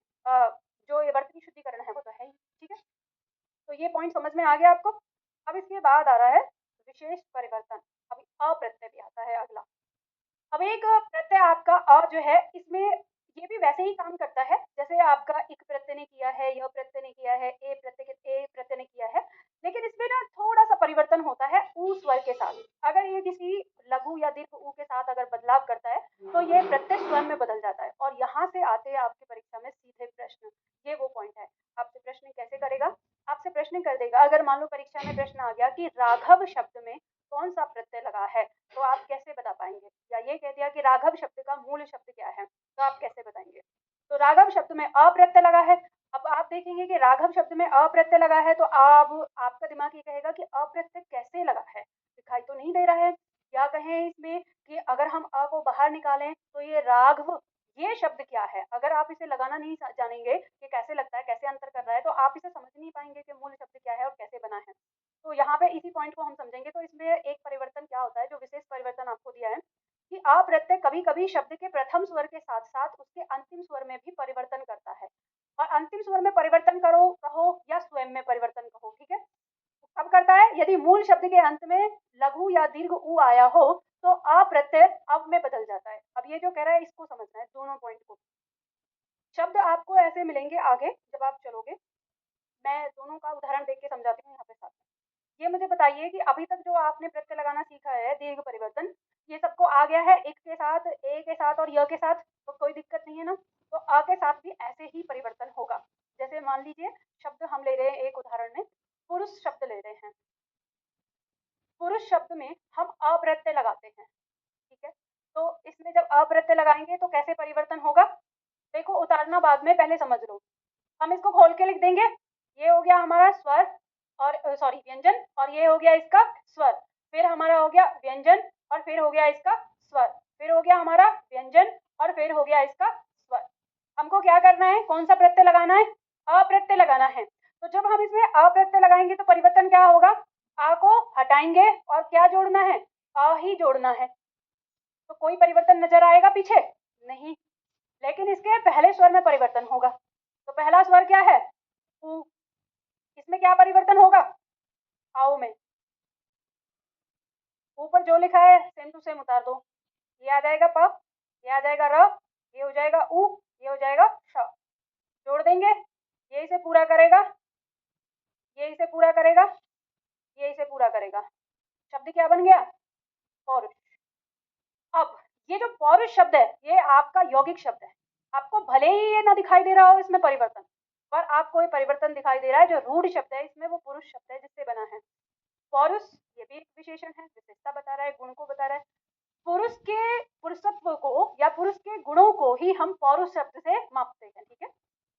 S1: जो ये वर्तनी शुद्धिकरण है वो तो है ही, ठीक है। तो ये पॉइंट समझ में आ गया आपको। अब इसके बाद आ रहा है विशेष परिवर्तन। अभी अप्रत्यय भी आता है अगला। अब एक प्रत्यय आपका अ जो है, इसमें ये भी वैसे ही काम करता है जैसे आपका इक प्रत्यय ने किया है, य प्रत्यय ने किया है, ए प्रत्यय ने किया है। लेकिन इसमें ना थोड़ा सा परिवर्तन होता है ऊ स्वर के साथ। अगर ये किसी लघु या दीर्घ ऊ के साथ अगर बदलाव करता है तो ये प्रत्यय स्वर में बदल जाता है। और यहाँ से आते हैं आपकी परीक्षा में सीधे प्रश्न। ये वो पॉइंट है। आपसे प्रश्न कैसे करेगा? आपसे प्रश्न कर देगा, अगर मान लो परीक्षा में प्रश्न आ गया कि राघव शब्द में कौन सा प्रत्यय लगा है, तो आप कैसे बता पाएंगे? या ये कह दिया कि राघव शब्द का मूल शब्द क्या है, तो आप कैसे बताएंगे? तो राघव शब्द में अप्रत्यय लगा है। अब आप देखेंगे कि राघव शब्द में अप्रत्यय लगा है, तो अब आपका दिमाग ये कहेगा कि अप्रत्यय कैसे लगा है, दिखाई तो नहीं दे रहा है। या कहें इसमें कि अगर हम अ को बाहर निकालें तो ये राघव ये शब्द क्या है? अगर आप इसे लगाना नहीं जानेंगे कि कैसे लगता है, कैसे अंतर कर रहा है, तो आप इसे समझ नहीं पाएंगे कि मूल शब्द क्या है और कैसे बना है। तो यहाँ पे इसी पॉइंट को हम समझेंगे। तो इसमें एक परिवर्तन क्या होता है, जो विशेष परिवर्तन आपको दिया है कि अप्रत्यय कभी-कभी शब्द के प्रथम स्वर के साथ-साथ उसके अंतिम स्वर में भी परिवर्तन करता है। और अंतिम स्वर में परिवर्तन करो कहो या स्वयं में परिवर्तन कहो, ठीक है। कब करता है? यदि मूल शब्द के अंत में लघु या दीर्घ ऊ आया हो तो अ प्रत्यय अब में बदल जाता है। अब ये जो कह रहा है इसको समझना है, दोनों पॉइंट को। शब्द आपको ऐसे मिलेंगे आगे जब आप चलोगे। मैं दोनों का उदाहरण देख के समझाती हूँ यहाँ पे साथ में। ये मुझे बताइए कि अभी तक जो आपने प्रत्यय लगाना सीखा है, दीर्घ परिवर्तन, ये सबको आ गया है इक के साथ, ए के साथ और य के साथ, तो कोई दिक्कत नहीं है ना। तो अ के साथ भी ऐसे ही परिवर्तन होगा। जैसे मान लीजिए शब्द हम ले रहे हैं, एक उदाहरण में पुरुष शब्द ले रहे हैं। पुरुष शब्द में हम अप्रत्यय लगाते हैं, ठीक है। तो इसमें जब अप्रत्यय लगाएंगे तो कैसे परिवर्तन होगा, देखो उतारना बाद में, पहले समझ लो। हम इसको खोल के लिख देंगे। ये हो गया हमारा स्वर और सॉरी व्यंजन, और ये हो गया इसका स्वर। फिर हमारा हो गया व्यंजन और फिर हो गया इसका स्वर। फिर हो गया हमारा व्यंजन और फिर हो गया इसका स्वर। हमको क्या करना है, कौन सा प्रत्यय लगाना है, अप्रत्यय लगाना है। तो जब हम इसमें अप्रत्यय लगाएंगे तो परिवर्तन क्या होगा, आ को हटाएंगे और क्या जोड़ना है, अ ही जोड़ना है। तो कोई परिवर्तन नजर आएगा पीछे, नहीं। लेकिन इसके पहले स्वर में परिवर्तन होगा। तो पहला स्वर क्या है, उ। इसमें क्या परिवर्तन होगा, आओ में। ऊपर जो लिखा है सेम टू सेम उतार दो। ये आ जाएगा प, ये आ जाएगा र, ये हो जाएगा उ, ये हो जाएगा श। जोड़ देंगे, ये इसे पूरा करेगा, ये इसे पूरा करेगा, ये इसे पूरा करेगा। शब्द क्या बन गया, पौरुष। अब ये जो पौरुष शब्द है ये आपका यौगिक शब्द है। आपको भले ही ये ना दिखाई दे रहा हो इसमें परिवर्तन, पर आपको ये परिवर्तन दिखाई दे रहा है। जो रूढ़ शब्द है इसमें वो पुरुष शब्द है जिससे बना है। पौरुष ये भी एक विशेषण है, विशेषता बता रहा है, गुण को बता रहा है। पुरुष के पुरुषत्व को या पुरुष के गुणों को ही हम पौरुष शब्द से मापते हैं, ठीक है।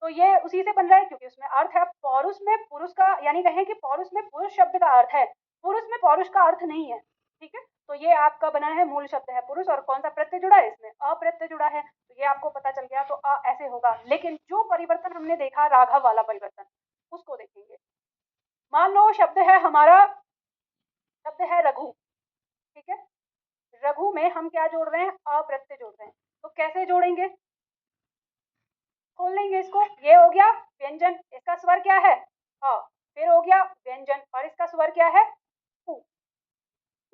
S1: तो ये उसी से बन रहा है क्योंकि उसमें अर्थ है। पौरुष में पुरुष का, यानी कहें कि पौरुष में पुरुष शब्द का अर्थ है, पुरुष में पौरुष का अर्थ नहीं है, ठीक है। तो ये आपका बना है, मूल शब्द है पुरुष, और कौन सा प्रत्यय जुड़ा है इसमें, अप्रत्यय जुड़ा है। तो ये आपको पता चल गया। तो अ ऐसे होगा। लेकिन जो परिवर्तन हमने देखा, राघव वाला परिवर्तन, उसको देखेंगे। मान लो शब्द है हमारा, शब्द है रघु, ठीक है। रघु में हम क्या जोड़ रहे हैं, अप्रत्यय जोड़ रहे हैं। तो कैसे जोड़ेंगे, खोल लेंगे इसको। ये हो गया व्यंजन, इसका स्वर क्या है, अ। फिर हो गया व्यंजन और इसका स्वर क्या है, उ।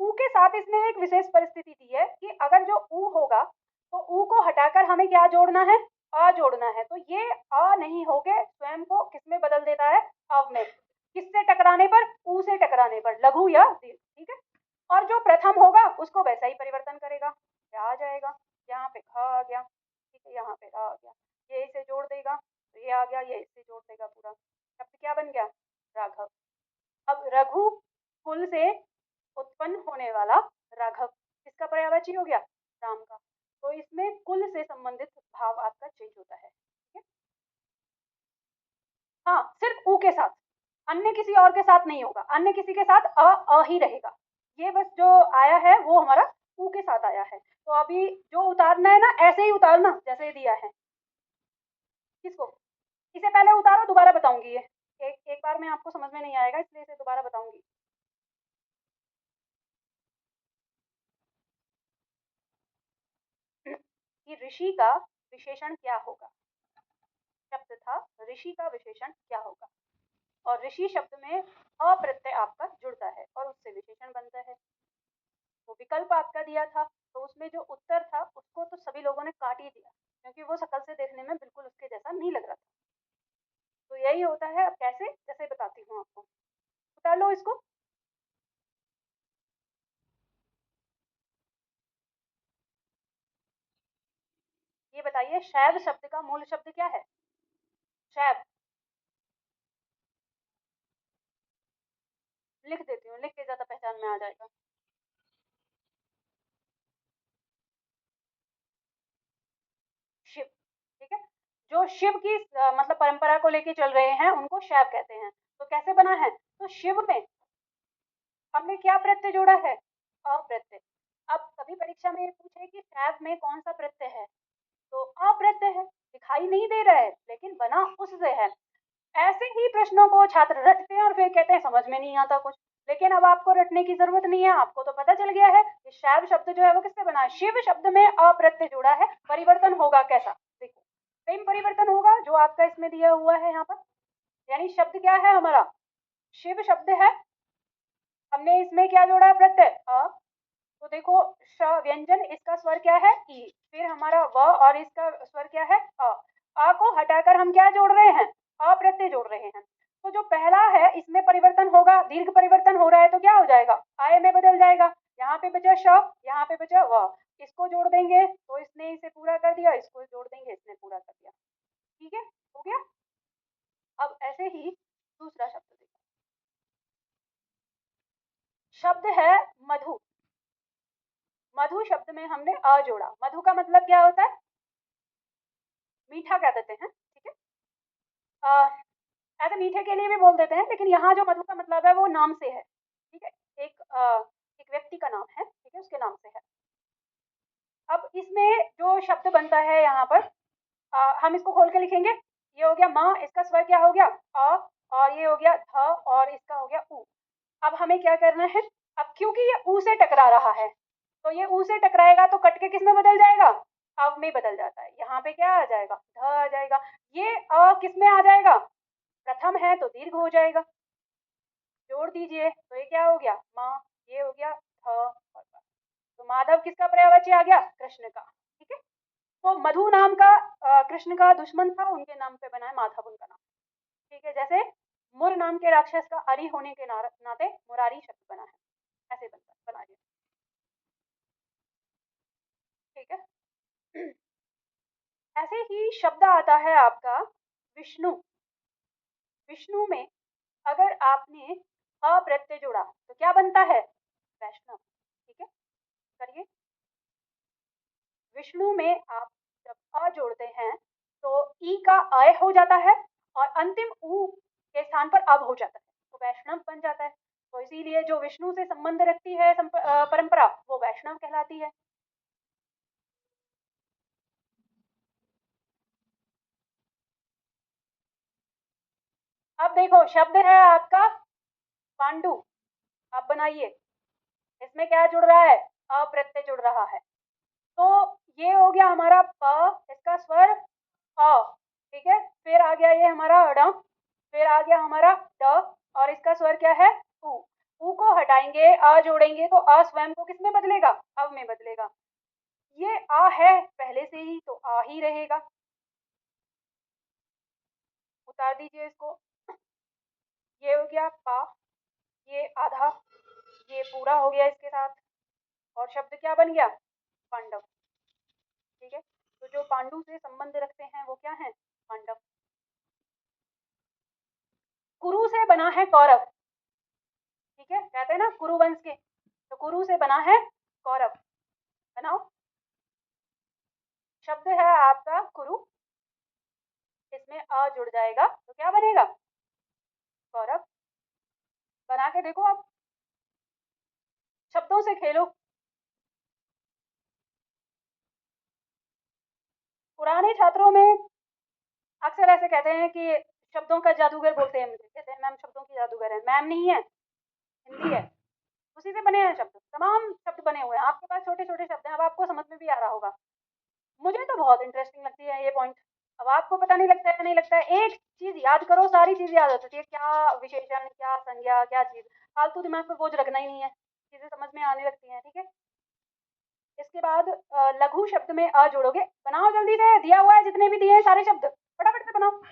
S1: उ के साथ इसने एक विशेष परिस्थिति दी है कि अगर जो उ होगा तो उ को हटाकर हमें क्या जोड़ना है, अ जोड़ना है। तो ये अ नहीं होके स्वयं को किसमें बदल देता है, अव में। किससे टकराने पर, उ से टकराने पर, लघु या दीर्घ, ठीक है। और जो प्रथम होगा उसको वैसा ही परिवर्तन करेगा। क्या आ जाएगा, यहाँ पे ख आ गया, ठीक है, यहाँ पे आ गया, ये इसे जोड़ देगा तो ये आ गया, ये इसे जोड़ देगा, पूरा शब्द क्या बन गया, राघव। अब रघु कुल से उत्पन्न होने वाला राघव, किसका पर्यायवाची हो गया, राम का। तो इसमें कुल से संबंधित भाव आपका चेंज होता है, ठीक है। हाँ, सिर्फ ऊ के साथ, अन्य किसी और के साथ नहीं होगा। अन्य किसी के साथ अ ही रहेगा। ये बस जो आया है वो हमारा ऊ के साथ आया है। तो अभी जो उतारना है ना, ऐसे ही उतारना जैसे दिया है। किसको, इसे पहले उतारो, दोबारा बताऊंगी। ये एक बार में आपको समझ में नहीं आएगा, इसलिए इसे दोबारा बताऊंगी। कि ऋषि का विशेषण क्या होगा। शब्द था ऋषि का विशेषण क्या होगा, और ऋषि शब्द में अप्रत्यय आपका जुड़ता है और उससे विशेषण बनता है। तो विकल्प आपका दिया था, तो उसमें जो उत्तर था उसको तो सभी लोगों ने काट ही दिया, क्योंकि वो शकल से देखने में बिल्कुल उसके जैसा नहीं लग रहा था। तो यही होता है। अब कैसे, जैसे बताती हूँ आपको, उतार लो इसको। ये बताइए शैव शब्द का मूल शब्द क्या है, शैव। लिख देती हूँ, लिख के ज्यादा पहचान में आ जाएगा। शिव, ठीक है। जो शिव की मतलब परंपरा को लेके चल रहे हैं उनको शैव कहते हैं। तो कैसे बना है, तो शिव में हमने क्या प्रत्यय जोड़ा है, अप्रत्यय। अब कभी परीक्षा में ये पूछे कि शैव में कौन सा प्रत्यय है, तो अप्रत्यय है, दिखाई नहीं दे रहा है लेकिन बना उससे है। ऐसे ही प्रश्नों को छात्र रटते हैं और फिर कहते हैं समझ में नहीं आता कुछ। लेकिन अब आपको रटने की जरूरत नहीं है, आपको तो पता चल गया है कि शैव शब्द जो है वो किससे बना है, शिव शब्द में अप्रत्यय जुड़ा है। परिवर्तन होगा कैसा, देखो सेम परिवर्तन होगा जो आपका इसमें दिया हुआ है यहाँ पर। यानी शब्द क्या है हमारा, शिव शब्द है, हमने इसमें क्या जोड़ा है, प्रत्यय अ। तो देखो श व्यंजन, इसका स्वर क्या है ई, फिर हमारा व और इसका स्वर क्या है अ को हटाकर हम क्या जोड़ रहे हैं, अ प्रत्यय जोड़ रहे हैं। तो जो पहला है इसमें परिवर्तन होगा, दीर्घ परिवर्तन हो रहा है तो क्या हो जाएगा, आय में बदल जाएगा। यहाँ पे बचा श, यहाँ पे बचा व, इसको जोड़ देंगे तो इसने इसे पूरा कर दिया, इसको जोड़ देंगे इसने पूरा कर दिया। ठीक है, हो गया। अब ऐसे ही दूसरा शब्द देखो, शब्द है मधु। मधु शब्द में हमने अ जोड़ा। मधु का मतलब क्या होता है, मीठा कह देते हैं, ठीक है। ऐसे मीठे के लिए भी बोल देते हैं, लेकिन यहाँ जो मधु का मतलब है वो नाम से है, ठीक है। एक व्यक्ति का नाम है, ठीक है, उसके नाम से है। अब इसमें जो शब्द बनता है यहाँ पर हम इसको खोल के लिखेंगे। ये हो गया माँ, इसका स्वर क्या हो गया अ, और ये हो गया ध, और इसका हो गया उ। अब हमें क्या करना है, अब क्योंकि ये ऊ से टकरा रहा है, तो ये ऊ से टकराएगा तो कट के किस में बदल जाएगा, अव में बदल जाता है। यहाँ पे क्या आ जाएगा, ध आ जाएगा। ये किस में आ जाएगा, प्रथम है तो दीर्घ हो जाएगा। जोड़ दीजिए तो ये क्या हो गया माँ, ये हो गया ध और प। तो माधव किसका पर्यायवाची आ गया, कृष्ण का। ठीक है, तो मधु नाम का कृष्ण का दुश्मन था, उनके नाम पे बना है माधव उनका नाम। ठीक है, जैसे मुर नाम के राक्षस का अरि होने के नाते मुरारी शब्द बना है, ऐसे बना दिया। ठीक है, ऐसे ही शब्द आता है आपका विष्णु। विष्णु में अगर आपने अ प्रत्यय जोड़ा तो क्या बनता है, वैष्णव। ठीक है, करिए। विष्णु में आप जब अ जोड़ते हैं तो ई का अय हो जाता है और अंतिम ऊ के स्थान पर अब हो जाता है, तो वैष्णव बन जाता है। तो इसीलिए जो विष्णु से संबंध रखती है परंपरा, वो वैष्णव कहलाती है। अब देखो शब्द है आपका पांडु। अब बनाइए, इसमें क्या जुड़ रहा है, अप्रत्यय जुड़ रहा है। तो ये हो गया हमारा प, इसका स्वर अ। ठीक है, फिर आ गया ये हमारा ड, फिर आ गया हमारा ड, और इसका स्वर क्या है उ। उ को हटाएंगे, अ जोड़ेंगे तो अ स्वयं को किस में बदलेगा, अव में बदलेगा। ये आ है पहले से ही तो आ ही रहेगा। उतार दीजिए इसको, ये हो गया पा, ये आधा, ये पूरा हो गया इसके साथ, और शब्द क्या बन गया, पांडव। ठीक है, तो जो पांडु से संबंध रखते हैं वो क्या है, पांडव। कुरु से बना है कौरव। ठीक है, कहते हैं ना कुरु वंश के, तो कुरु से बना है कौरव। बनाओ, शब्द है आपका कुरु, इसमें अ जुड़ जाएगा तो क्या बनेगा, कौरव। बना के देखो आप, शब्दों से खेलो। पुराने छात्रों में अक्सर ऐसे कहते हैं कि शब्दों का जादूगर बोलते हैं मुझे, कहते हैं मैम शब्दों की जादूगर है। मैम नहीं है, हिंदी है, उसी से बने हैं शब्द, तमाम शब्द बने हुए हैं। आपके पास छोटे छोटे शब्द हैं, अब आपको समझ में भी आ रहा होगा। मुझे तो बहुत इंटरेस्टिंग लगती है ये पॉइंट। अब आपको पता नहीं लगता है, नहीं लगता है, एक चीज याद करो सारी चीज याद होती है, क्या विशेषण, क्या संज्ञा, क्या चीज, फालतू दिमाग पे बोझ रखना ही नहीं है, चीजें समझ में आने लगती हैं। ठीक है, इसके बाद लघु शब्द में अ जोड़ोगे। बनाओ जल्दी से, दिया हुआ है जितने भी दिए हैं सारे शब्द, फटाफट से बनाओ।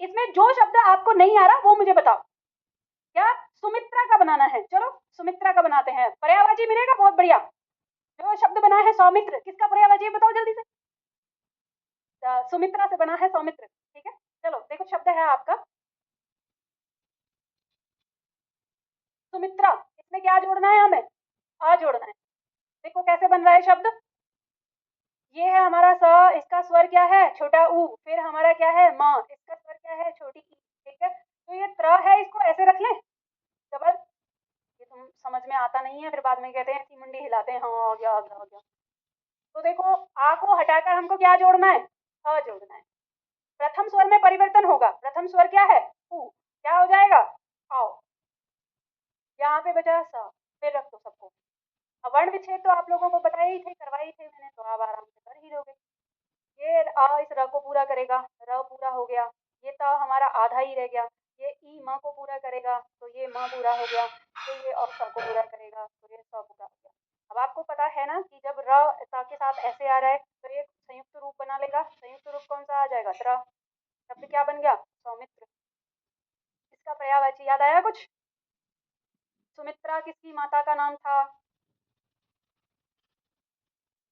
S1: इसमें जो शब्द आपको नहीं आ रहा वो मुझे बताओ। क्या, सुमित्रा का बनाना है, चलो सुमित्रा का बनाते हैं, पर्यायवाची मिलेगा, बहुत बढ़िया। जो शब्द बना है सौमित्र, किसका पर्यायवाची बताओ जल्दी से। सुमित्रा से बना है सौमित्र। ठीक है, चलो देखो शब्द है आपका सुमित्रा, इसमें क्या जोड़ना है हमें, आ जोड़ना है। देखो कैसे बन रहा है शब्द, ये है हमारा स, इसका स्वर क्या है छोटा ऊ, फिर हमारा क्या है म, इसका स्वर क्या है छोटी ई। ठीक है, तो ये त्र है, इसको ऐसे रख लें डबल। ये तुम समझ में आता नहीं है, फिर बाद में कहते हैं ऐसी मुंडी हिलाते हैं, हाँ आ गया आ गया आ गया। तो देखो आ को हटाकर हमको क्या जोड़ना है, अ जोड़ना है। प्रथम स्वर में परिवर्तन होगा, प्रथम स्वर क्या है ऊ, क्या हो जाएगा आओ। यहाँ पे बचा स, फिर रख दो सबको। अब वर्ण विच्छेद तो आप लोगों को बताए ही थे, करवाए ही थे मैंने, तो आप आराम से कर ही लोगे। ये आ इस र को पूरा करेगा, र पूरा हो गया, ये त हमारा आधा ही रह गया, ये ई म को पूरा करेगा तो ये म पूरा हो गया, तो ये और स को पूरा करेगा तो ये स पूरा हो गया। अब आपको पता है ना कि जब र सा के साथ ऐसे आ रहा है तो ये संयुक्त रूप बना लेगा। संयुक्त रूप कौन सा आ जाएगा? त्र। शब्द क्या बन गया? सौमित्र। इसका पर्यायवाची याद आया कुछ? सुमित्रा किसकी माता का नाम था?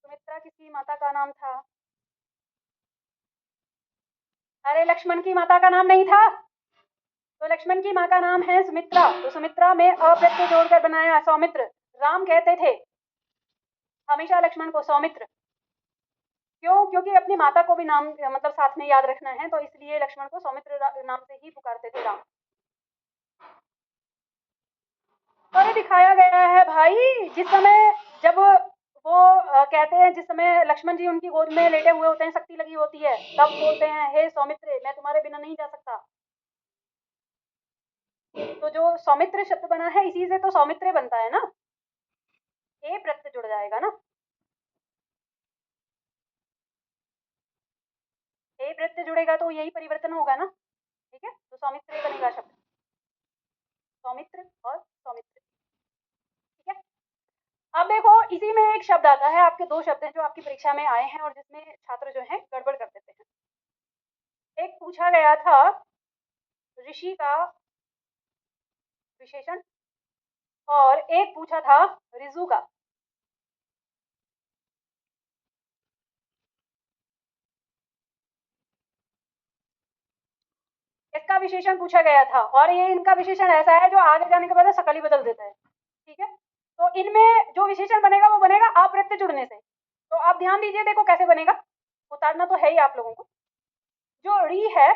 S1: सुमित्रा किसकी माता का नाम था? अरे लक्ष्मण की माता का नाम नहीं था? तो लक्ष्मण की माँ का नाम है सुमित्रा, तो सुमित्रा में अप्रत्यय जोड़कर बनाया सौमित्र। राम कहते थे हमेशा लक्ष्मण को सौमित्र। क्यों? क्योंकि अपनी माता को भी नाम मतलब साथ में याद रखना है, तो इसलिए लक्ष्मण को सौमित्र नाम से ही पुकारते थे राम। और ये दिखाया गया है भाई, जिस समय जब वो कहते हैं, जिस समय लक्ष्मण जी उनकी गोद में लेटे हुए होते हैं, शक्ति लगी होती है, तब बोलते हैं हे सौमित्र मैं तुम्हारे बिना नहीं जा सकता। तो जो सौमित्र शब्द बना है इसी से तो सौमित्र बनता है ना, ए प्रत्यय जुड़ जाएगा ना, ए प्रत्यय जुड़ेगा तो यही परिवर्तन होगा ना। ठीक है, तो सौमित्र बनेगा शब्द, सौमित्र और सौमित्र। ठीक है, अब देखो इसी में एक शब्द आता है, आपके दो शब्द हैं जो आपकी परीक्षा में आए हैं और जिसमें छात्र जो है गड़बड़ कर देते हैं। एक पूछा गया था ऋषि का विशेषण और एक पूछा था ऋजु का। इसका विशेषण पूछा गया था और ये इनका विशेषण ऐसा है जो आगे जाने के बाद शकल ही बदल देता है। ठीक है, तो इनमें जो विशेषण बनेगा वो बनेगा अप्रत्यय जुड़ने से। तो आप ध्यान दीजिए, देखो कैसे बनेगा, उतारना तो है ही आप लोगों को। जो री है,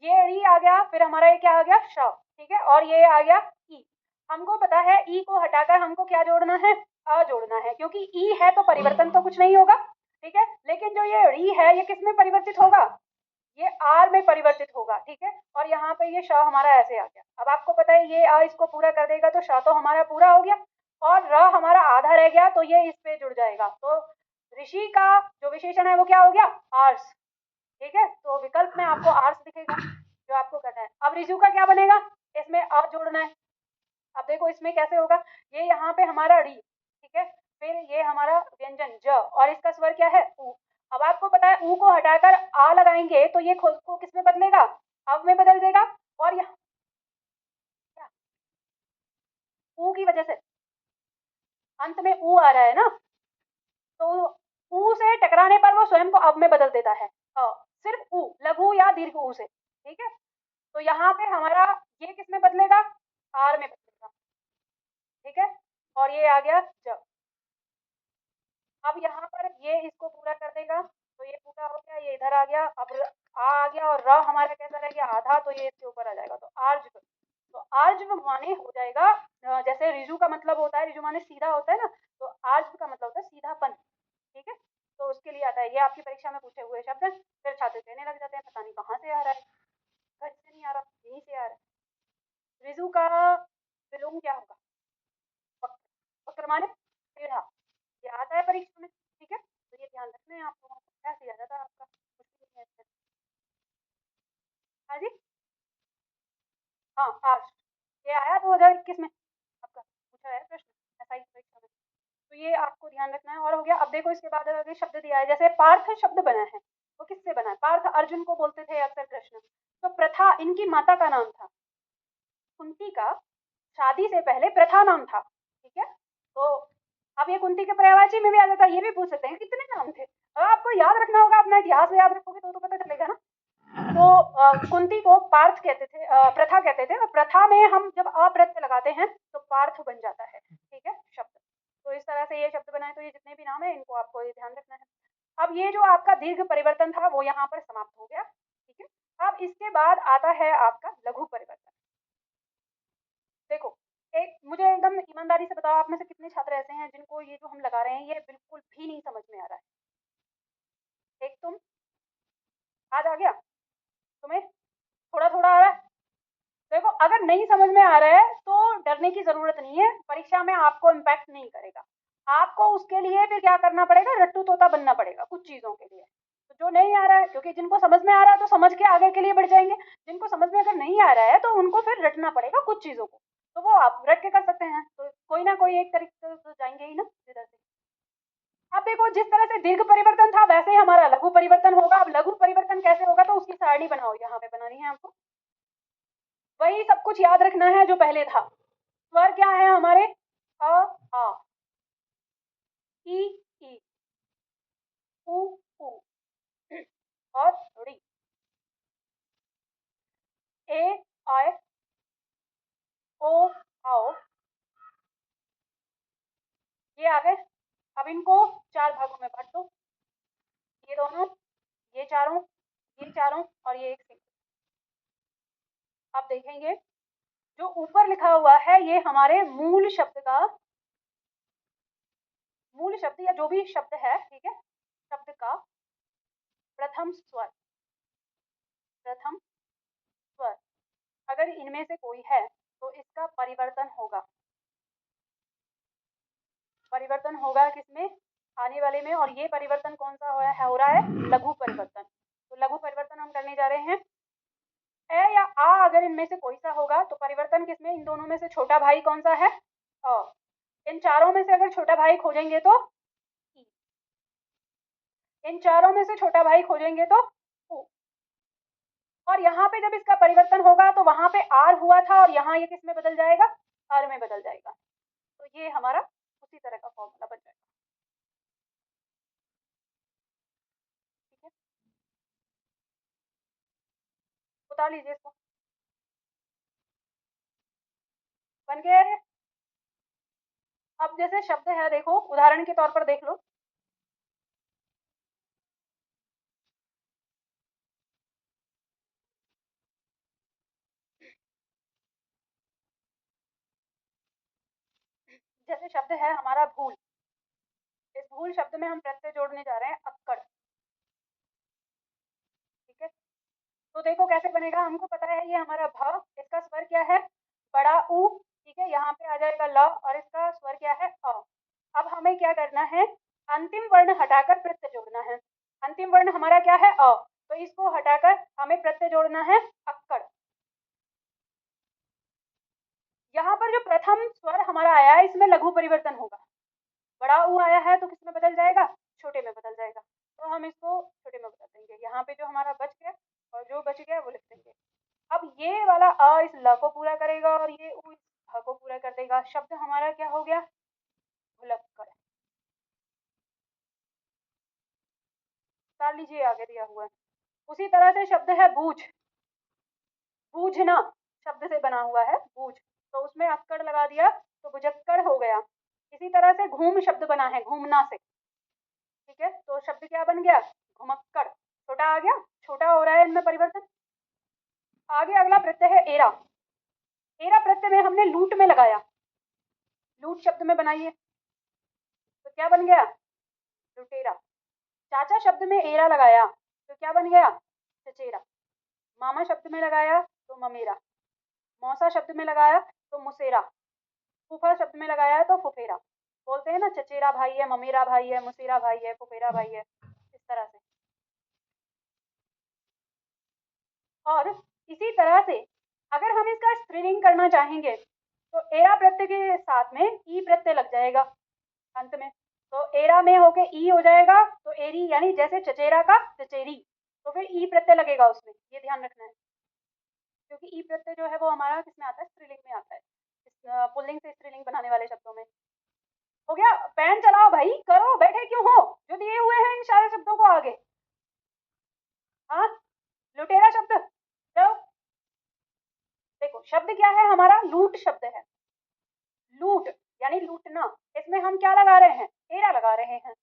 S1: ये री आ गया, फिर हमारा ये क्या आ गया? श। ठीक है, और ये आ गया ई। हमको पता है ई को हटाकर हमको क्या जोड़ना है? अ जोड़ना है, क्योंकि ई है तो परिवर्तन तो कुछ नहीं होगा। ठीक है, लेकिन जो ये री है ये किस में परिवर्तित होगा? ये आर में परिवर्तित होगा। ठीक है, और यहाँ पे ये श हमारा ऐसे आ गया। अब आपको पता है ये आ इसको पूरा कर देगा तो श तो हमारा पूरा हो गया और र हमारा आधा रह गया, तो ये इस पे जुड़ जाएगा। तो ऋषि का जो विशेषण है वो क्या हो गया? आर्स। ठीक है, तो विकल्प में आपको आर्स दिखेगा जो आपको करना है। अब ऋजु का क्या बनेगा? इसमें अ जोड़ना है। अब देखो इसमें कैसे होगा, ये यहाँ पे हमारा री, ठीक है, फिर ये हमारा व्यंजन ज और इसका स्वर क्या है? उ। अब आपको पता है ऊ को हटाकर आ लगाएंगे तो ये खुद को किस में बदलेगा? अव में बदल देगा। और यहाँ ऊ की वजह से अंत में ऊ आ रहा है ना, तो ऊ से टकराने पर वो स्वयं को अव में बदल देता है। सिर्फ ऊ, लघु या दीर्घ ऊ से। ठीक है, तो यहाँ पे हमारा ये किस में बदलेगा? आर में बदलेगा। ठीक है, और ये आ गया ज। अब यहाँ पर ये इसको पूरा कर देगा तो ये पूरा हो गया, ये इधर आ गया। अब आ गया और र हमारा कैसा रह गया? आधा, तो ये इसके ऊपर आ जाएगा, तो आर्जव। तो आर्जव माने हो जाएगा, जैसे रिजु का मतलब होता है, रिजु माने सीधा होता है ना, तो आर्जव का मतलब होता है सीधापन। ठीक है, तो उसके लिए आता है, ये आपकी परीक्षा में पूछे हुए शब्द। फिर छात्र कहने लग जाते हैं पता नहीं कहाँ से आ रहा है, घर से नहीं आ रहा, यहीं से आ रहा है। रिजु का विलोम क्या होगा? वक्र। वक्र माने टेढ़ा, ये आता है परीक्षा में। ठीक है, तो ये ध्यान रखना है आप लोगों को, ऐसे आ जाता है आपका, मुश्किल नहीं है इसमें। हाँ जी, हाँ आर्ष, ये आया 2021 में, आपका पूछा है प्रश्न ऐसा ही परीक्षा में, तो ये आपको ध्यान रखना है। और हो गया। अब देखो इसके बाद आगे शब्द दिया है, जैसे पार्थ शब्द बना है, वो किससे बना है? पार्थ अर्जुन को बोलते थे अक्सर कृष्ण। तो प्रथा इनकी माता का नाम था, कुंती का शादी से पहले प्रथा नाम था। ठीक है, तो अब ये कुंती के पर्यायवाची में भी आ जाता है, ये भी पूछ सकते हैं कितने नाम थे। अब आपको याद रखना होगा, अपना इतिहास याद रखोगे तो पता चलेगा ना। तो कुंती को पार्थ कहते थे, प्रथा कहते थे, और प्रथा में हम जब अप्रत्यय लगाते हैं तो पार्थ बन जाता है। ठीक है, शब्द। तो इस तरह से ये शब्द बनाए, तो ये जितने भी नाम है इनको आपको ये ध्यान रखना है। अब ये जो आपका दीर्घ परिवर्तन था वो यहाँ पर समाप्त हो गया। ठीक है, अब इसके बाद आता है आपका लघु परिवर्तन। देखो, एक मुझे एकदम ईमानदारी से बताओ, आप में से कितने छात्र ऐसे हैं जिनको ये जो हम लगा रहे हैं ये बिल्कुल भी नहीं समझ में आ रहा है? एक तुम, आज आ गया तुम्हें? थोड़ा थोड़ा आ रहा है? देखो, अगर नहीं समझ में आ रहा है तो डरने की जरूरत नहीं है, परीक्षा में आपको इम्पैक्ट नहीं करेगा। आपको उसके लिए फिर क्या करना पड़ेगा? रट्टू तोता बनना पड़ेगा कुछ चीजों के लिए। तो जो नहीं आ रहा है, क्योंकि जिनको समझ में आ रहा है तो समझ के आगे के लिए बढ़ जाएंगे, जिनको समझ में अगर नहीं आ रहा है तो उनको फिर रटना पड़ेगा कुछ चीज़ों को, तो वो आप रट के कर सकते हैं, तो कोई ना कोई एक तरीके से तो जाएंगे ही ना इधर से। अब देखो जिस तरह से दीर्घ परिवर्तन था वैसे ही हमारा लघु परिवर्तन होगा। अब लघु परिवर्तन कैसे होगा, तो उसकी सारणी बनाओ, यहाँ पे बनानी है आपको, वही सब कुछ याद रखना है जो पहले था। स्वर क्या है हमारे, अ आ, ई ई, उ ऊ और री, ए आय, ओ आओ, ये आ गए। अब इनको 4 भागों में बांट दो, ये दोनों, ये चारों, ये चारों और ये एक सिंगल। अब देखेंगे जो ऊपर लिखा हुआ है ये हमारे मूल शब्द का, मूल शब्द या जो भी शब्द है, ठीक है, शब्द का प्रथम स्वर, प्रथम स्वर अगर इनमें से कोई है तो इसका परिवर्तन होगा, परिवर्तन होगा किसमें, आने वाले में। और ये परिवर्तन कौन सा हो रहा है, लघु परिवर्तन। तो लघु परिवर्तन हम करने जा रहे हैं। ए या आ अगर इनमें से कोई सा होगा तो परिवर्तन किसमें, इन दोनों में से छोटा भाई कौन सा है, अ। इन चारों में से अगर छोटा भाई खोजेंगे तो ई, इन चारों में से छोटा भाई खोजेंगे तो उ। और यहाँ पे जब इसका परिवर्तन होगा तो वहां पे आर हुआ था और यहाँ ये किस में बदल जाएगा, आर में बदल जाएगा। तो ये हमारा उसी तरह का फॉर्मूला बन जाएगा, ठीक है। उतार लीजिए इसको, बन गया है। अब जैसे शब्द है, देखो उदाहरण के तौर पर देख लो, जैसे शब्द है हमारा भूल, इस भूल शब्द में हम प्रत्यय जोड़ने जा रहे हैं अक्कड़, ठीक है। तो देखो कैसे बनेगा, हमको पता है ये हमारा भ, इसका स्वर क्या है, बड़ा ऊ, ठीक है, यहाँ पे आ जाएगा ल और इसका स्वर क्या है अ। अब हमें क्या करना है, अंतिम वर्ण हटाकर प्रत्यय जोड़ना है। अंतिम वर्ण हमारा क्या है अ, तो इसको हटाकर हमें प्रत्यय जोड़ना है अक्कड़। यहाँ पर जो प्रथम स्वर हमारा आया है इसमें लघु परिवर्तन होगा, बड़ा ऊ आया है तो किसमें बदल जाएगा, छोटे में बदल जाएगा, तो हम इसको छोटे में बदल देंगे। यहाँ पे जो हमारा बच गया और जो बच गया वो लिख देंगे। अब ये वाला अ इस ल को पूरा करेगा और ये उ इस भ को पूरा कर देगा। शब्द हमारा क्या हो गया, भुलक्कड़। उतार लीजिए, आगे दिया हुआ है। उसी तरह से शब्द है बूझ, बूझना शब्द से बना हुआ है बूझ, तो उसमें अक्कड़ लगा दिया तो बुझक्कड़ हो गया। इसी तरह से घूम शब्द बना है घूमना से, ठीक है, तो शब्द क्या बन गया, घुमक्कड़। छोटा आ गया, छोटा हो रहा है इनमें परिवर्तन। आगे अगला प्रत्यय है एरा, एरा प्रत्यय में हमने लूट में लगाया, लूट शब्द में बनाइए तो क्या बन गया, लुटेरा। चाचा शब्द में एरा लगाया तो क्या बन गया, चचेरा। मामा शब्द में लगाया तो ममेरा, मौसा शब्द में लगाया तो मुसेरा, फूफा शब्द में लगाया तो फुफेरा। बोलते हैं ना चचेरा भाई है, ममेरा भाई है, मुसेरा भाई है, फुफेरा भाई है, इस तरह से। और इसी तरह से अगर हम इसका स्त्रीलिंग करना चाहेंगे तो एरा प्रत्यय के साथ में ई प्रत्यय लग जाएगा अंत में, तो एरा में होके ई हो जाएगा, तो एरी यानी जैसे चचेरा का चचेरी, तो फिर ई प्रत्यय लगेगा उसमें, ये ध्यान रखना है, क्योंकि ई प्रत्यय जो है वो हमारा किसमें आता है, स्त्रीलिंग में आता है, पुल्लिंग से स्त्रीलिंग बनाने वाले शब्दों में। हो गया, पैन चलाओ भाई, करो, बैठे क्यों हो, जो दिए हुए हैं इन सारे शब्दों को आगे। हाँ, लुटेरा शब्द, चलो देखो शब्द क्या है हमारा, लूट शब्द है, लूट यानी लूटना, इसमें हम क्या लगा रहे हैं, एरा लगा रहे हैं।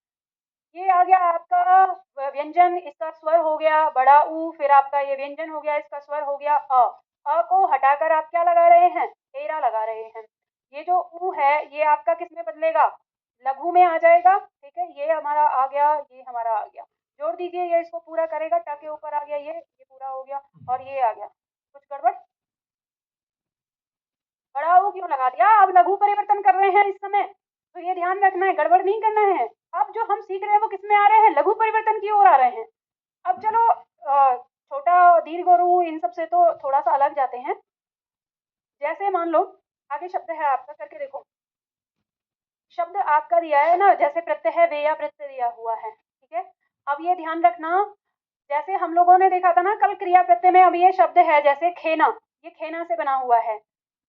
S1: ये आ गया आपका व्यंजन, इसका स्वर हो गया बड़ा ऊ, फिर आपका ये व्यंजन हो गया, इसका स्वर हो गया अ को हटाकर आप क्या लगा रहे हैं, एरा लगा रहे हैं। ये जो ऊ है ये आपका किस में बदलेगा, लघु में आ जाएगा, ठीक है, ये हमारा आ गया, ये हमारा आ गया, जोड़ दीजिए, ये इसको पूरा करेगा, ट के ऊपर आ गया ये पूरा हो गया और ये आ गया, कुछ गड़बड़, बड़ा ऊ क्यों लगा दिया, अब लघु परिवर्तन कर रहे हैं इस समय, तो ये ध्यान रखना है, गड़बड़ नहीं करना है। अब जो हम सीख रहे हैं वो किस में आ रहे हैं, लघु परिवर्तन की ओर आ रहे हैं, अब चलो छोटा दीर्घ और ऊ इन सब से तो थोड़ा सा अलग जाते हैं। जैसे मान लो आगे शब्द है आपका, करके देखो। शब्द आपका दिया है ना, जैसे प्रत्यय है वे या प्रत्यय दिया हुआ है, ठीक है। अब ये ध्यान रखना, जैसे हम लोगों ने देखा था ना कल क्रिया प्रत्यय में, अब ये शब्द है जैसे खेना, ये खेना से बना हुआ है,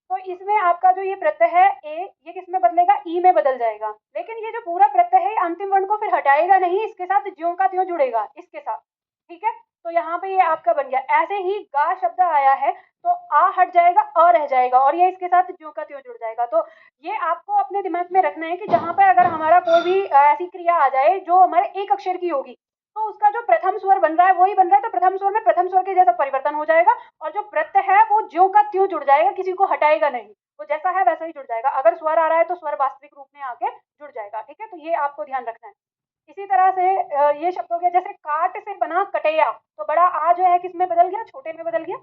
S1: तो इसमें आपका जो ये प्रत्यय है ए, ये किस में बदलेगा, ई में बदल जाएगा। लेकिन ये जो पूरा प्रत्यय है अंतिम वर्ण को फिर हटाएगा नहीं, इसके साथ ज्यों का त्यों जुड़ेगा इसके साथ, ठीक है। तो यहाँ पे ये आपका बन गया। ऐसे ही गा शब्द आया है तो आ हट जाएगा, अ रह जाएगा, और ये इसके साथ ज्यों का त्यों जुड़ जाएगा। तो ये आपको अपने दिमाग में रखना है कि जहाँ पे अगर हमारा कोई भी ऐसी क्रिया आ जाए जो हमारे एक अक्षर की होगी, तो उसका जो प्रथम स्वर बन रहा है वही बन रहा है, तो प्रथम स्वर में प्रथम स्वर के जैसा परिवर्तन हो जाएगा, और जो प्रत्यय है वो ज्यों का त्यों जुड़ जाएगा, किसी को हटाएगा नहीं, वो जैसा है वैसा ही जुड़ जाएगा। अगर स्वर आ रहा है तो स्वर वास्तविक रूप में आके जुड़ जाएगा, ठीक है। तो ये आपको ध्यान रखना है। इसी तरह से ये शब्द हो गया, जैसे काट से बना कटैया, तो बड़ा आ जो है किस में बदल गया, छोटे में बदल गया।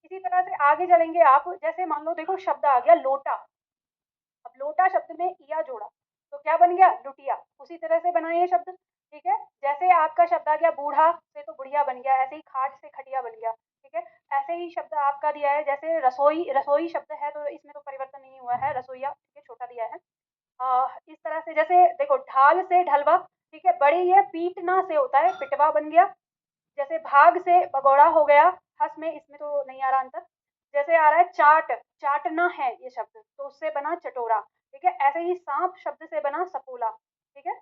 S1: इसी तरह से आगे चलेंगे आप, जैसे मान लो देखो शब्द आ गया लोटा, अब लोटा शब्द में इया जोड़ा तो क्या बन गया, लुटिया। उसी तरह से बना ये शब्द, ठीक है। जैसे आपका शब्द आ गया बूढ़ा से तो बुढ़िया बन गया, ऐसे ही खाट से खटिया बन गया, ठीक है। ऐसे ही शब्द आपका दिया है, जैसे रसोई, रसोई शब्द है तो इसमें तो परिवर्तन नहीं हुआ है, रसोईया, ठीक है, छोटा दिया है। इस तरह से जैसे देखो ढाल से ढलवा, ठीक है, बड़ी ये पीटना से होता है, पिटवा बन गया। जैसे भाग से भगोड़ा हो गया, हंस में, इसमें तो नहीं आ रहा अंतर। जैसे आ रहा है चाट, चाटना है ये शब्द, तो उससे बना चटोरा, ठीक है। ऐसे ही सांप शब्द से बना सपोला, ठीक है।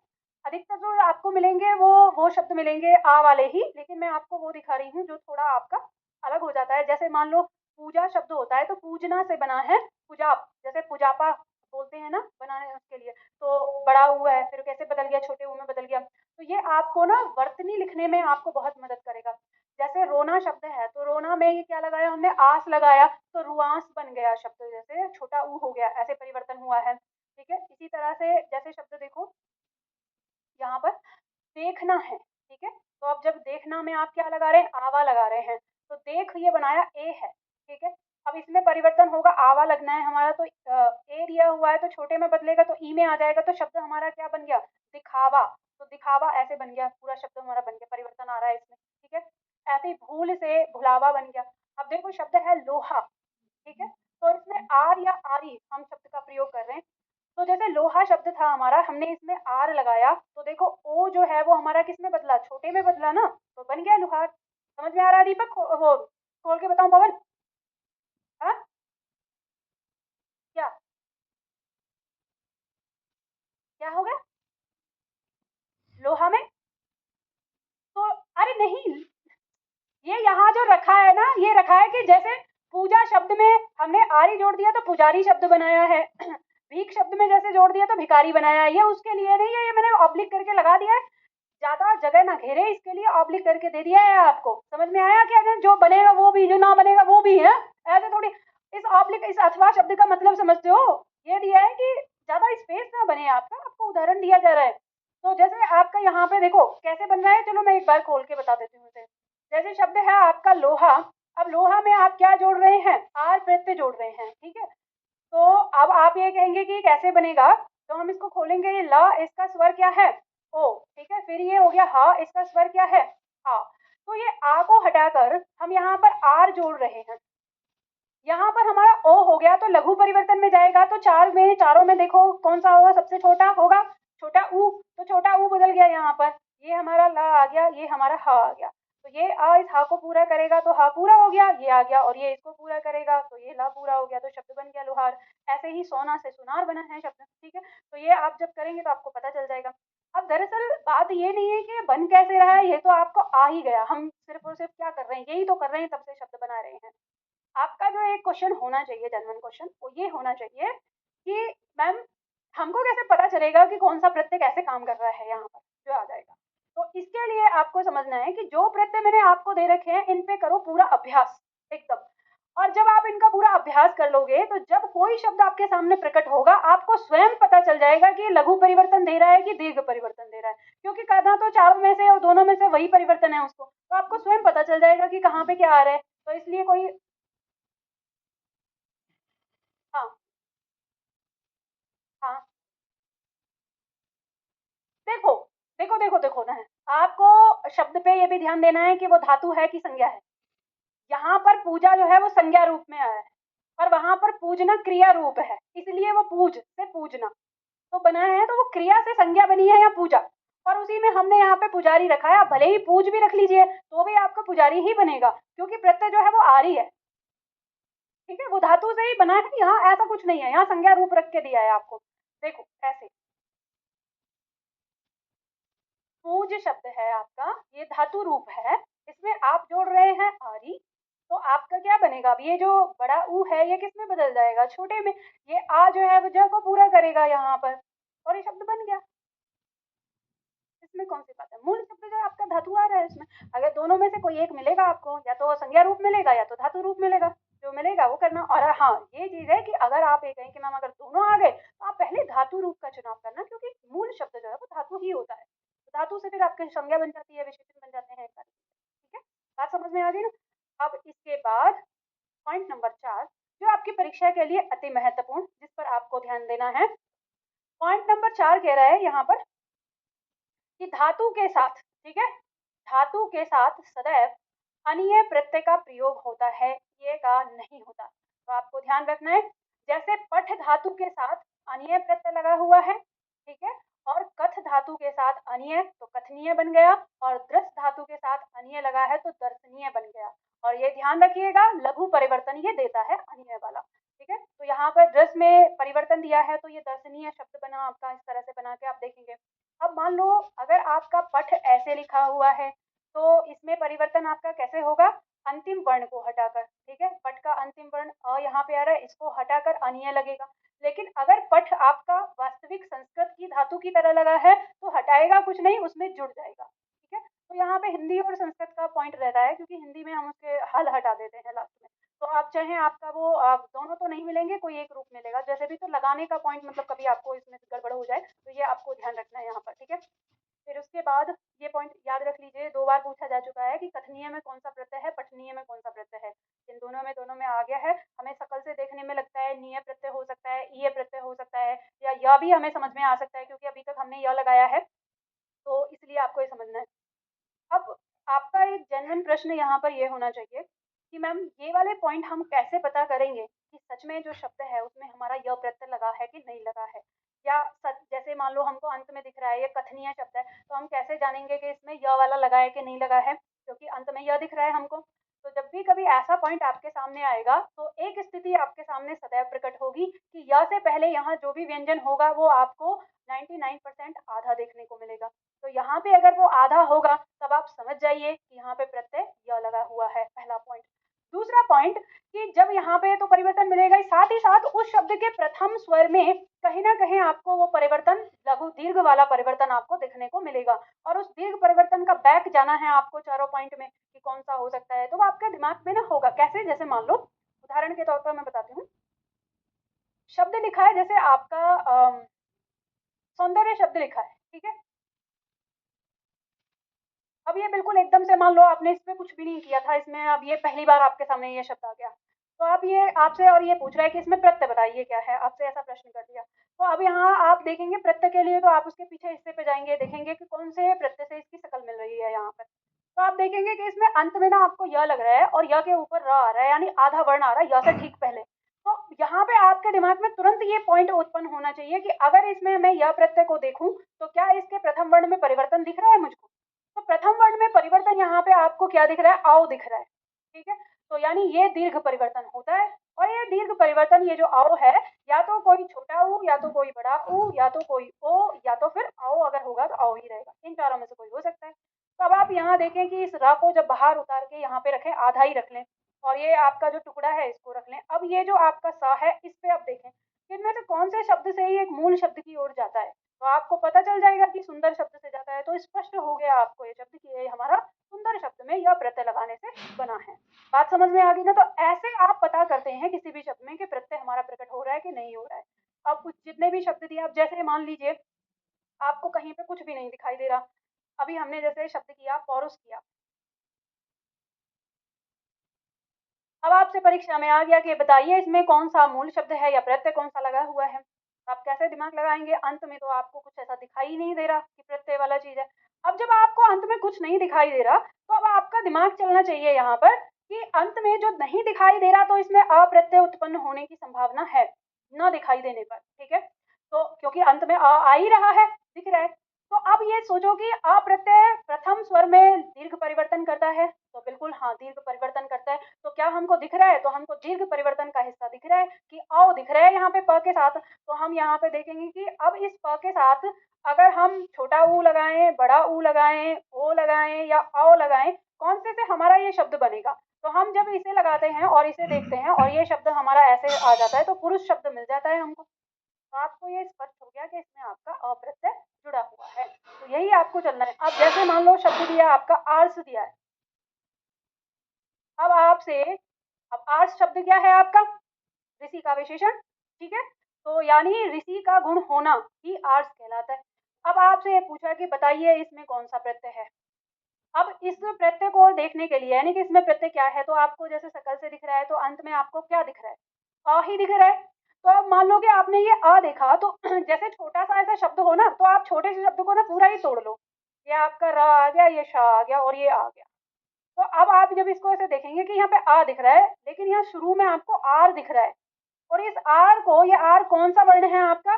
S1: अधिकतर जो आपको मिलेंगे वो शब्द मिलेंगे आ वाले ही, लेकिन मैं आपको वो दिखा रही हूँ जो थोड़ा आपका अलग हो जाता है। जैसे मान लो पूजा शब्द होता है तो पूजना से बना है पुजाप, जैसे पुजापा बोलते हैं ना बनाने उसके लिए, तो बड़ा हुआ है फिर कैसे बदल गया, छोटे ऊ में बदल गया। तो ये आपको ना वर्तनी लिखने में आपको बहुत मदद करेगा। जैसे रोना शब्द है तो रोना में ये क्या लगाया हमने, आस लगाया, तो रुआंस बन गया शब्द, जैसे छोटा ऊ हो गया, ऐसे परिवर्तन हुआ है, ठीक है। इसी तरह से जैसे शब्द देखो यहाँ पर देखना है, ठीक है। तो अब जब देखना में आप क्या लगा रहे हैं, आवा लगा रहे हैं, तो देख ये बनाया ए है, ठीक है। अब इसमें परिवर्तन होगा, आवा लगना है हमारा, तो ए दिया हुआ है तो छोटे में बदलेगा तो ई में आ जाएगा, तो शब्द हमारा क्या बन गया, दिखावा। तो दिखावा ऐसे बन गया, पूरा शब्द हमारा बन गया, परिवर्तन आ रहा है इसमें, ठीक है। ऐसे ही भूल से भुलावा बन गया। अब देखो शब्द है लोहा, ठीक है, तो इसमें आर या आरी हम शब्द का प्रयोग कर रहे हैं। तो जैसे लोहा शब्द था हमारा, हमने इसमें आर लगाया, तो देखो ओ जो है वो हमारा किस में बदला, छोटे में बदला ना, तो बन गया लोहार। समझ में आ रहा है दीपक, वो खोल के बताऊं पवन, हाँ क्या, क्या होगा लोहा में, तो अरे नहीं, ये यहाँ जो रखा है ना, ये रखा है कि जैसे पूजा शब्द में हमने आरी जोड़ दिया तो पुजारी शब्द बनाया है भीख शब्द में जैसे जोड़ दिया तो भिखारी बनाया है, ये उसके लिए नहीं है, ये मैंने ऑब्लिक करके लगा दिया है, ज्यादा जगह ना घेरे इसके लिए ऑब्लिक करके दे दिया है आपको। समझ में आया कि अगर जो बनेगा वो भी, जो ना बनेगा वो भी है, ऐसे थोड़ी। इस ऑब्लिक, इस अथवा शब्द का मतलब समझते हो, ये दिया है कि ज्यादा स्पेस ना बने आपका, आपको उदाहरण दिया जा रहा है। तो जैसे आपका यहाँ पे देखो कैसे बन रहा है, चलो मैं एक बार खोल के बता देती हूँ उसे। जैसे शब्द है आपका लोहा, अब लोहा में आप क्या जोड़ रहे हैं, आर प्रत्यय जोड़ रहे हैं, ठीक है। तो अब आप ये कहेंगे कि कैसे बनेगा, तो हम इसको खोलेंगे, ये ला, इसका स्वर क्या है, ओ, ठीक है। फिर ये हो गया हा, इसका स्वर क्या है, आ। तो ये आ को हटाकर हम यहाँ पर आर जोड़ रहे हैं, यहाँ पर हमारा ओ हो गया, तो लघु परिवर्तन में जाएगा, तो चार में, चारों में देखो कौन सा होगा, सबसे छोटा होगा, छोटा ऊ, तो छोटा ऊ बदल गया यहाँ पर, ये हमारा ला आ गया, ये हमारा हा आ गया। तो ये आ इस हा को पूरा करेगा तो हा पूरा हो गया, ये आ गया, और ये इसको पूरा करेगा तो ये ला पूरा हो गया, तो शब्द बन गया लोहार। ऐसे ही सोना से सुनार बना है शब्द, ठीक है। तो ये आप जब करेंगे तो आपको पता चल जाएगा। अब दरअसल बात ये नहीं है कि बन कैसे रहा है, ये तो आपको आ ही गया, हम सिर्फ और सिर्फ क्या कर रहे हैं, यही तो कर रहे हैं, तब से शब्द बना रहे हैं। आपका जो एक क्वेश्चन होना चाहिए, जनरल क्वेश्चन, वो ये होना चाहिए कि मैम हमको कैसे पता चलेगा कि कौन सा प्रत्यय कैसे काम कर रहा है, यहाँ पर जो आ जाएगा। तो इसके लिए आपको समझना है कि जो प्रत्यय मैंने आपको दे रखे हैं इन पे करो पूरा अभ्यास एकदम। और जब आप इनका पूरा अभ्यास कर लोगे तो जब कोई शब्द आपके सामने प्रकट होगा आपको स्वयं पता चल जाएगा कि लघु परिवर्तन दे रहा है कि दीर्घ परिवर्तन दे रहा है, क्योंकि करना तो चारों में से और दोनों में से वही परिवर्तन है उसको, तो आपको स्वयं पता चल जाएगा कि कहाँ पे क्या आ रहा है। तो इसलिए कोई, हाँ हाँ, देखो देखो देखो देखो ना, आपको शब्द पे ये भी ध्यान देना है कि वो धातु है कि संज्ञा है। यहाँ पर पूजा जो है वो संज्ञा रूप में आया है और वहां पर पूजना क्रिया रूप है, इसलिए वो पूज से पूजना तो बना है, तो वो क्रिया से संज्ञा बनी है या पूजा, और उसी में हमने यहाँ पे पुजारी रखा है। आप भले ही पूज भी रख लीजिए तो भी आपका पुजारी ही बनेगा, क्योंकि प्रत्यय जो है वो आरी है, ठीक है, वो धातु से ही बना है। यहाँ ऐसा कुछ नहीं है, यहाँ संज्ञा रूप रख के दिया है आपको। देखो ऐसे पूज शब्द है आपका, ये धातु रूप है, इसमें आप जोड़ रहे हैं आरी, तो आपका क्या बनेगा? अब ये जो बड़ा ऊ है ये किस में बदल जाएगा? छोटे में। ये आ जो है वो ज को पूरा करेगा यहाँ पर और ये शब्द बन गया। इसमें कौन सी बात है? मूल शब्द जो है आपका धातु आ रहा है इसमें। अगर दोनों में से कोई एक मिलेगा आपको, या तो संज्ञा रूप मिलेगा या तो धातु रूप मिलेगा, जो मिलेगा वो करना। और हाँ ये चीज है कि अगर आप ये कहें कि मैम अगर दोनों आ गए तो आप पहले धातु रूप का चुनाव करना, क्योंकि मूल शब्द जो है वो धातु ही होता है। तो धातु से फिर आपकी संज्ञा बन जाती है, विशेषण बन जाते हैं सारी चीजें। ठीक है, बात समझ में आ गई ना? अब इसके बाद पॉइंट नंबर 4 जो आपकी परीक्षा के लिए अति महत्वपूर्ण, जिस पर आपको ध्यान देना है। पॉइंट नंबर 4 कह रहा है यहाँ पर कि धातु के साथ, ठीक है, धातु के साथ सदैव अनीय प्रत्यय का प्रयोग होता है, ये का नहीं होता। तो आपको ध्यान रखना है, जैसे पठ धातु के साथ अनीय प्रत्यय लगा हुआ है, ठीक है, और कथ धातु के साथ अनीय तो कथनीय बन गया, और दृस धातु के साथ अनीय लगा है तो दर्शनीय बन गया। और ये ध्यान रखिएगा लघु परिवर्तन ये देता है अनीय वाला, ठीक है। तो यहाँ पर दृस में परिवर्तन दिया है तो ये दर्शनीय शब्द बना आपका, इस तरह से बना के आप देखेंगे। अब मान लो अगर आपका पठ ऐसे लिखा हुआ है तो इसमें परिवर्तन आपका कैसे होगा? अंतिम वर्ण को हटाकर, ठीक है, पठ का अंतिम वर्ण अ यहाँ पे आ रहा है, इसको हटाकर अनीय लगेगा। लेकिन अगर पठ आपका वास्तविक संस्कृत की धातु की तरह लगा है तो हटाएगा कुछ नहीं, उसमें जुड़ जाएगा, ठीक है। तो यहाँ पे हिंदी और संस्कृत का पॉइंट रहता है, क्योंकि हिंदी में हम उसके हल हटा देते हैं लास्ट में। तो आप चाहें आपका वो आप दोनों तो नहीं मिलेंगे, कोई एक रूप मिलेगा जैसे भी। तो लगाने का पॉइंट मतलब कभी आपको इसमें गड़बड़ हो जाए तो ये आपको ध्यान रखना है यहाँ पर, ठीक है। फिर उसके बाद ये पॉइंट याद रख लीजिए, 2 बार पूछा जा चुका है कि कथनीय में कौन सा प्रत्यय है, पठनीय में कौन सा प्रत्यय है। इन दोनों में आ गया है। हमें शकल से देखने में लगता है नीय प्रत्यय हो सकता है, ईय प्रत्यय हो सकता है, या यह भी हमें समझ में आ सकता है, क्योंकि अभी तक हमने यह लगाया है, तो इसलिए आपको ये समझना है। अब आपका एक जेन्युइन प्रश्न यहाँ पर ये होना चाहिए कि मैम ये वाले पॉइंट हम कैसे पता करेंगे कि सच में जो शब्द है उसमें हमारा य प्रत्यय लगा है कि नहीं लगा है, या सच जैसे मान लो हमको अंत में दिख रहा है ये कथनीय शब्द है, तो हम कैसे जानेंगे कि इसमें य वाला लगा है कि नहीं लगा है, क्योंकि अंत में यह दिख रहा है हमको। तो जब भी कभी ऐसा पॉइंट आपके सामने आएगा तो एक स्थिति आपके सामने सदैव प्रकट होगी कि य से पहले यहाँ जो भी व्यंजन होगा वो आपको 99% आधा देखने को मिलेगा। तो यहाँ पे अगर वो आधा होगा तब आप समझ जाइए कि यहाँ पे प्रत्यय य लगा हुआ है, पहला पॉइंट। दूसरा पॉइंट कि जब यहाँ पे तो परिवर्तन मिलेगा ही, साथ ही साथ उस शब्द के प्रथम स्वर में कहीं ना कहीं आपको वो परिवर्तन लघु दीर्घ वाला परिवर्तन आपको देखने को मिलेगा, और उस दीर्घ परिवर्तन का बैक जाना है आपको चारों पॉइंट में कि कौन सा हो सकता है। तो वो आपके दिमाग में ना होगा कैसे, जैसे मान लो उदाहरण के तौर पर मैं बताती हूँ, शब्द लिखा है जैसे आपका सौंदर्य शब्द लिखा है, ठीक है। अब ये बिल्कुल एकदम से मान लो आपने इसमें कुछ भी नहीं किया था, इसमें अब ये पहली बार आपके सामने ये शब्द आ गया, तो अब ये आपसे और ये पूछ रहा है कि इसमें प्रत्यय बताइए क्या है, आपसे ऐसा प्रश्न कर दिया। तो अब यहाँ आप देखेंगे प्रत्यय के लिए, तो आप उसके पीछे हिस्से पे जाएंगे, देखेंगे कि कौन से प्रत्यय से इसकी शकल मिल रही है यहाँ पर। तो आप देखेंगे कि इसमें अंत में ना आपको य लग रहा है और य के ऊपर र आ रहा है, यानी आधा वर्ण आ रहा है य से ठीक पहले। तो यहाँ पे आपके दिमाग में तुरंत ये पॉइंट उत्पन्न होना चाहिए कि अगर इसमें मैं य प्रत्यय को देखूं तो क्या इसके प्रथम वर्ण में परिवर्तन दिख रहा है मुझको। तो प्रथम वर्ण में परिवर्तन यहाँ पे आपको क्या दिख रहा है? आओ दिख रहा है, ठीक है। तो यानी ये दीर्घ परिवर्तन होता है, और ये दीर्घ परिवर्तन ये जो आओ है, या तो कोई छोटा ऊ, या तो कोई बड़ा ऊ, या तो कोई ओ, या तो फिर आओ अगर होगा तो आओ ही रहेगा, इन चारों में से कोई हो सकता है। तो अब आप यहाँ देखें कि इस रा को जब बाहर उतार के यहाँ पे रखें, आधा ही रख लें, और ये आपका जो टुकड़ा है इसको रख लें। अब ये जो आपका सा है इस पे आप देखें कि इनमें से कौन से शब्द से ही एक मूल शब्द की ओर जाता है, तो आपको पता चल जाएगा कि सुंदर शब्द से जाता है। तो स्पष्ट हो गया आपको ये शब्द कि ये हमारा सुंदर शब्द में यह प्रत्यय लगाने से बना है। बात समझ में आ गई ना? तो ऐसे आप पता करते हैं किसी भी शब्द में कि प्रत्यय हमारा प्रकट हो रहा है कि नहीं हो रहा है। अब कुछ जितने भी शब्द दिए, आप जैसे मान लीजिए आपको कहीं पे कुछ भी नहीं दिखाई दे रहा, अभी हमने जैसे शब्द किया पौरुष किया, अब आपसे परीक्षा में आ गया कि बताइए इसमें कौन सा मूल शब्द है या प्रत्यय कौन सा लगा हुआ है। आप कैसे दिमाग लगाएंगे? अंत में तो आपको कुछ ऐसा दिखाई ही नहीं दे रहा कि प्रत्यय वाला चीज है। अब जब आपको अंत में कुछ नहीं दिखाई दे रहा, तो अब आपका दिमाग चलना चाहिए यहाँ पर कि अंत में जो नहीं दिखाई दे रहा, तो इसमें अप्रत्यय उत्पन्न होने की संभावना है, न दिखाई देने पर, ठीक है। तो क्योंकि अंत में आ ही रहा है, दिख रहा है, तो अब ये सोचो कि अप्रत्यय प्रथम स्वर में दीर्घ परिवर्तन करता है, तो बिल्कुल हाँ, दीर्घ परिवर्तन करता है। तो क्या हमको दिख रहा है? तो हमको दीर्घ परिवर्तन का हिस्सा दिख रहा है कि अ दिख रहा है यहाँ पे प के साथ। तो हम यहाँ पे देखेंगे कि अब इस प के साथ अगर हम छोटा ऊ लगाएं, बड़ा ऊ लगाएं, ओ लगाएं या औ लगाएं, कौन से हमारा ये शब्द बनेगा? तो हम जब इसे लगाते हैं और इसे देखते हैं और ये शब्द हमारा ऐसे आ जाता है, तो पुरुष शब्द मिल जाता है हमको। तो आपको ये स्पष्ट हो गया कि इसमें आपका अप्रत्यय जुड़ा हुआ है। तो यही आपको चलना है। अब जैसे मान लो शब्द दिया आपका आर्स दिया है, अब आपसे अब आर्स शब्द क्या है आपका? ऋषि का विशेषण, ठीक है। तो यानी ऋषि का गुण होना ही आर्स कहलाता है। अब आपसे ये पूछा कि बताइए इसमें कौन सा प्रत्यय है। अब इस प्रत्यय को देखने के लिए, यानी कि इसमें प्रत्यय क्या है, तो आपको जैसे शकल से दिख रहा है, तो अंत में आपको क्या दिख रहा है? अ ही दिख रहा है। तो अब मान लो कि आपने ये अ देखा, तो जैसे छोटा सा ऐसा शब्द हो ना, तो आप छोटे से शब्द को ना पूरा ही तोड़ लो। ये आपका र आ गया, ये श आ गया और ये आ गया। तो अब आप जब इसको ऐसे देखेंगे कि यहाँ पे आ दिख रहा है, लेकिन यहाँ शुरू में आपको आर दिख रहा है, और इस आर को, ये आर कौन सा वर्ण है आपका?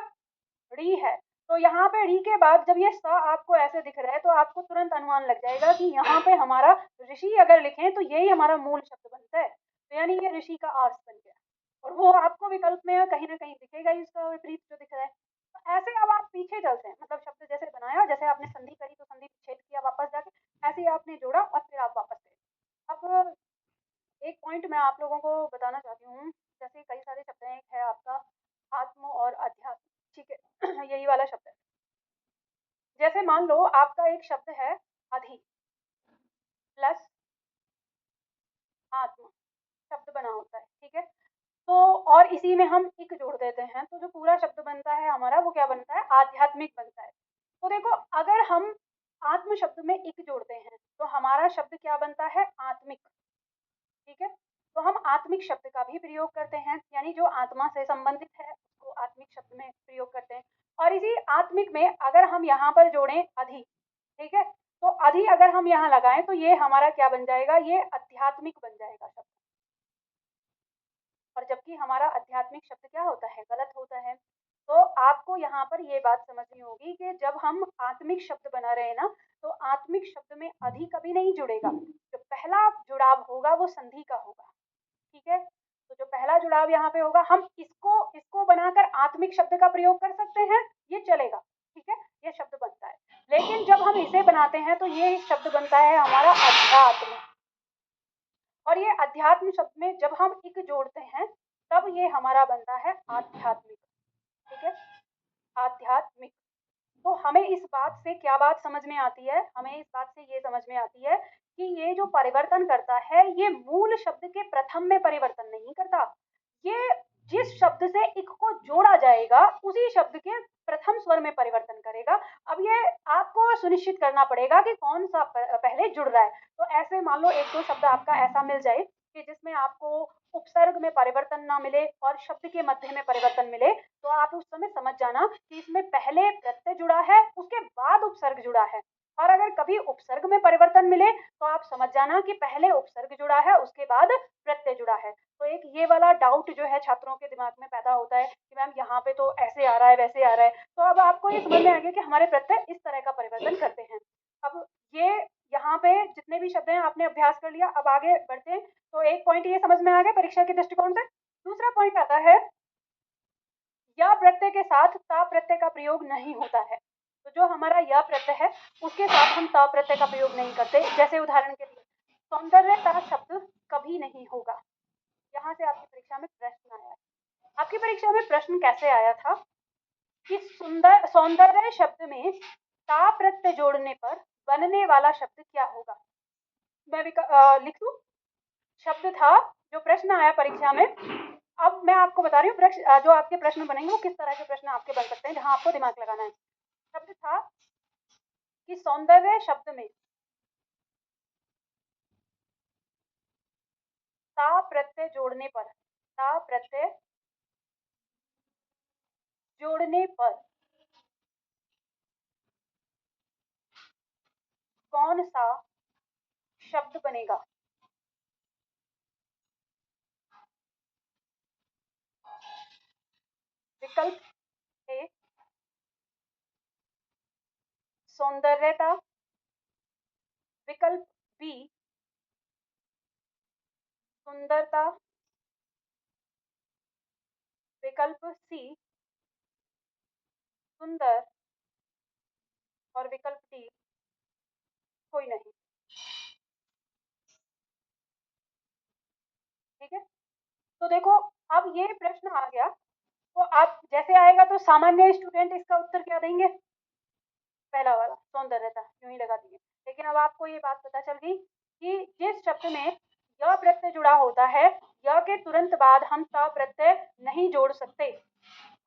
S1: री है। तो यहाँ पे री के बाद जब ये स आपको ऐसे दिख रहा है, तो आपको तुरंत अनुमान लग जाएगा कि यहाँ पे हमारा ऋषि अगर लिखें तो यही हमारा मूल शब्द बनता है। तो यानी ये ऋषि का आर्स बन गया, और वो आपको विकल्प में कहीं ना कहीं दिखेगा ही, इसका विपरीत जो दिख रहा है। तो ऐसे अब आप पीछे चलते हैं, मतलब शब्द जैसे बनाया, जैसे आपने संधि करी तो संधि विच्छेद किया वापस जाके, ऐसे ही आपने जोड़ा और फिर आप वापस गए। अब एक पॉइंट मैं आप लोगों को बताना चाहती हूँ। जैसे कई सारे शब्द हैं, एक है आपका आत्म और अध्यात्म, ठीक है। यही वाला शब्द है। जैसे मान लो आपका एक शब्द है अधि प्लस आत्म, शब्द बना होता है, ठीक है। तो और इसी में हम इक जोड़ देते हैं, तो जो पूरा शब्द बनता है हमारा, वो क्या बनता है? आध्यात्मिक बनता है। तो देखो, अगर हम आत्म शब्द में इक जोड़ते हैं, तो हमारा शब्द क्या बनता है? आत्मिक, ठीक है। तो हम आत्मिक शब्द का भी प्रयोग करते हैं, यानी जो आत्मा से संबंधित है उसको आत्मिक शब्द में प्रयोग करते हैं। और इसी आत्मिक में अगर हम यहाँ पर जोड़ें अधि, ठीक है, तो अधि अगर हम यहाँ लगाएं, तो ये हमारा क्या बन जाएगा? ये आध्यात्मिक बन जाएगा शब्द। और जबकि हमारा आध्यात्मिक शब्द क्या होता है? गलत होता है। तो आपको यहाँ पर ये बात समझनी होगी कि जब हम आत्मिक शब्द बना रहे हैं ना, तो आत्मिक शब्द में अधि कभी नहीं जुड़ेगा। जो पहला जुड़ाव होगा वो संधि का होगा, ठीक है। तो जो पहला जुड़ाव यहाँ पे होगा, हम इसको इसको बनाकर आत्मिक शब्द का प्रयोग कर सकते हैं, ये चलेगा, ठीक है, ये शब्द बनता है। लेकिन जब हम इसे बनाते हैं, तो ये शब्द बनता है हमारा अध्यात्म। और ये अध्यात्म शब्द में जब हम इक जोड़ते हैं, तब ये हमारा बनता है आध्यात्मिक, ठीक है, आध्यात्मिक। तो हमें इस बात से क्या बात समझ में आती है? हमें इस बात से ये समझ में आती है कि ये जो परिवर्तन करता है, ये मूल शब्द के प्रथम में परिवर्तन नहीं करता। ये जिस शब्द से इक को जोड़ा जाएगा, उसी शब्द के प्रथम स्वर में परिवर्तन करेगा। अब ये आपको सुनिश्चित करना पड़ेगा कि कौन सा पहले जुड़ रहा है। तो ऐसे मान लो एक दो शब्द आपका ऐसा मिल जाए कि जिसमें आपको उपसर्ग में परिवर्तन ना मिले और शब्द के मध्य में परिवर्तन मिले, तो आप उस समय समझ जाना कि इसमें पहले प्रत्यय जुड़ा है, उसके बाद उपसर्ग जुड़ा है। और अगर कभी उपसर्ग में परिवर्तन मिले, तो आप समझ जाना कि पहले उपसर्ग जुड़ा है, उसके बाद प्रत्यय जुड़ा है। तो एक ये वाला डाउट जो है छात्रों के दिमाग में पैदा होता है कि मैम यहाँ पे तो ऐसे आ रहा है, वैसे आ रहा है। तो अब आपको ये समझ में आ गया कि हमारे प्रत्यय इस तरह का परिवर्तन करते हैं। अब ये यहाँ पे जितने भी शब्द हैं आपने अभ्यास कर लिया, अब आगे बढ़ते हैं। तो एक पॉइंट ये समझ में आ गया परीक्षा के दृष्टिकोण से। दूसरा पॉइंट आता है, या प्रत्यय के साथ ता प्रत्यय का प्रयोग नहीं होता है। तो जो हमारा या प्रत्यय है, उसके साथ हम ता प्रत्यय का प्रयोग नहीं करते। जैसे उदाहरण के लिए, सौंदर्यता शब्द कभी नहीं होगा। यहाँ से आपकी परीक्षा में प्रश्न आया है। आपकी परीक्षा में प्रश्न कैसे आया था कि सुंदर सौंदर्य शब्द में ता प्रत्यय जोड़ने पर बनने वाला शब्द क्या होगा? मैं लिख दूं? शब्द था, जो प्रश्न आया परीक्षा में। अब मैं आपको बता रही हूँ जो आपके प्रश्न बनेंगे वो किस तरह के प्रश्न आपके बन सकते हैं, जहां आपको दिमाग लगाना है। शब्द था कि सौंदर्य शब्द में ता प्रत्यय जोड़ने पर, ता प्रत्यय जोड़ने पर कौन सा शब्द बनेगा? विकल्प ए सौंदर्यता, विकल्प बी सुंदरता, विकल्प सी सुंदर और विकल्प डी कोई नहीं। ठीक है, तो देखो अब ये प्रश्न आ गया, तो आप जैसे आएगा तो सामान्य स्टूडेंट इसका उत्तर क्या देंगे? पहला वाला सौंदर्यता यूं ही लगा दिए। लेकिन अब आपको ये बात पता चल गई कि जिस शब्द में य प्रत्यय जुड़ा होता है, य के तुरंत बाद हम त प्रत्यय नहीं जोड़ सकते,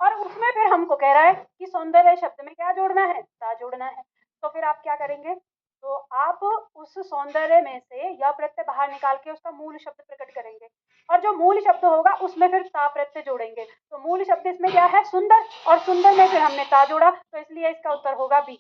S1: और उसमें फिर हमको कह रहा है कि सौंदर्य शब्द में क्या जोड़ना है? ता जोड़ना है। तो फिर आप क्या करेंगे? तो आप उस सौंदर्य में से य प्रत्यय बाहर निकाल के उसका मूल शब्द प्रकट करेंगे, और जो मूल शब्द होगा उसमें फिर ता प्रत्यय जोड़ेंगे। तो मूल शब्द इसमें क्या है? सुंदर, और सुंदर में फिर हमने ता जोड़ा, तो इसलिए इसका उत्तर होगा बी।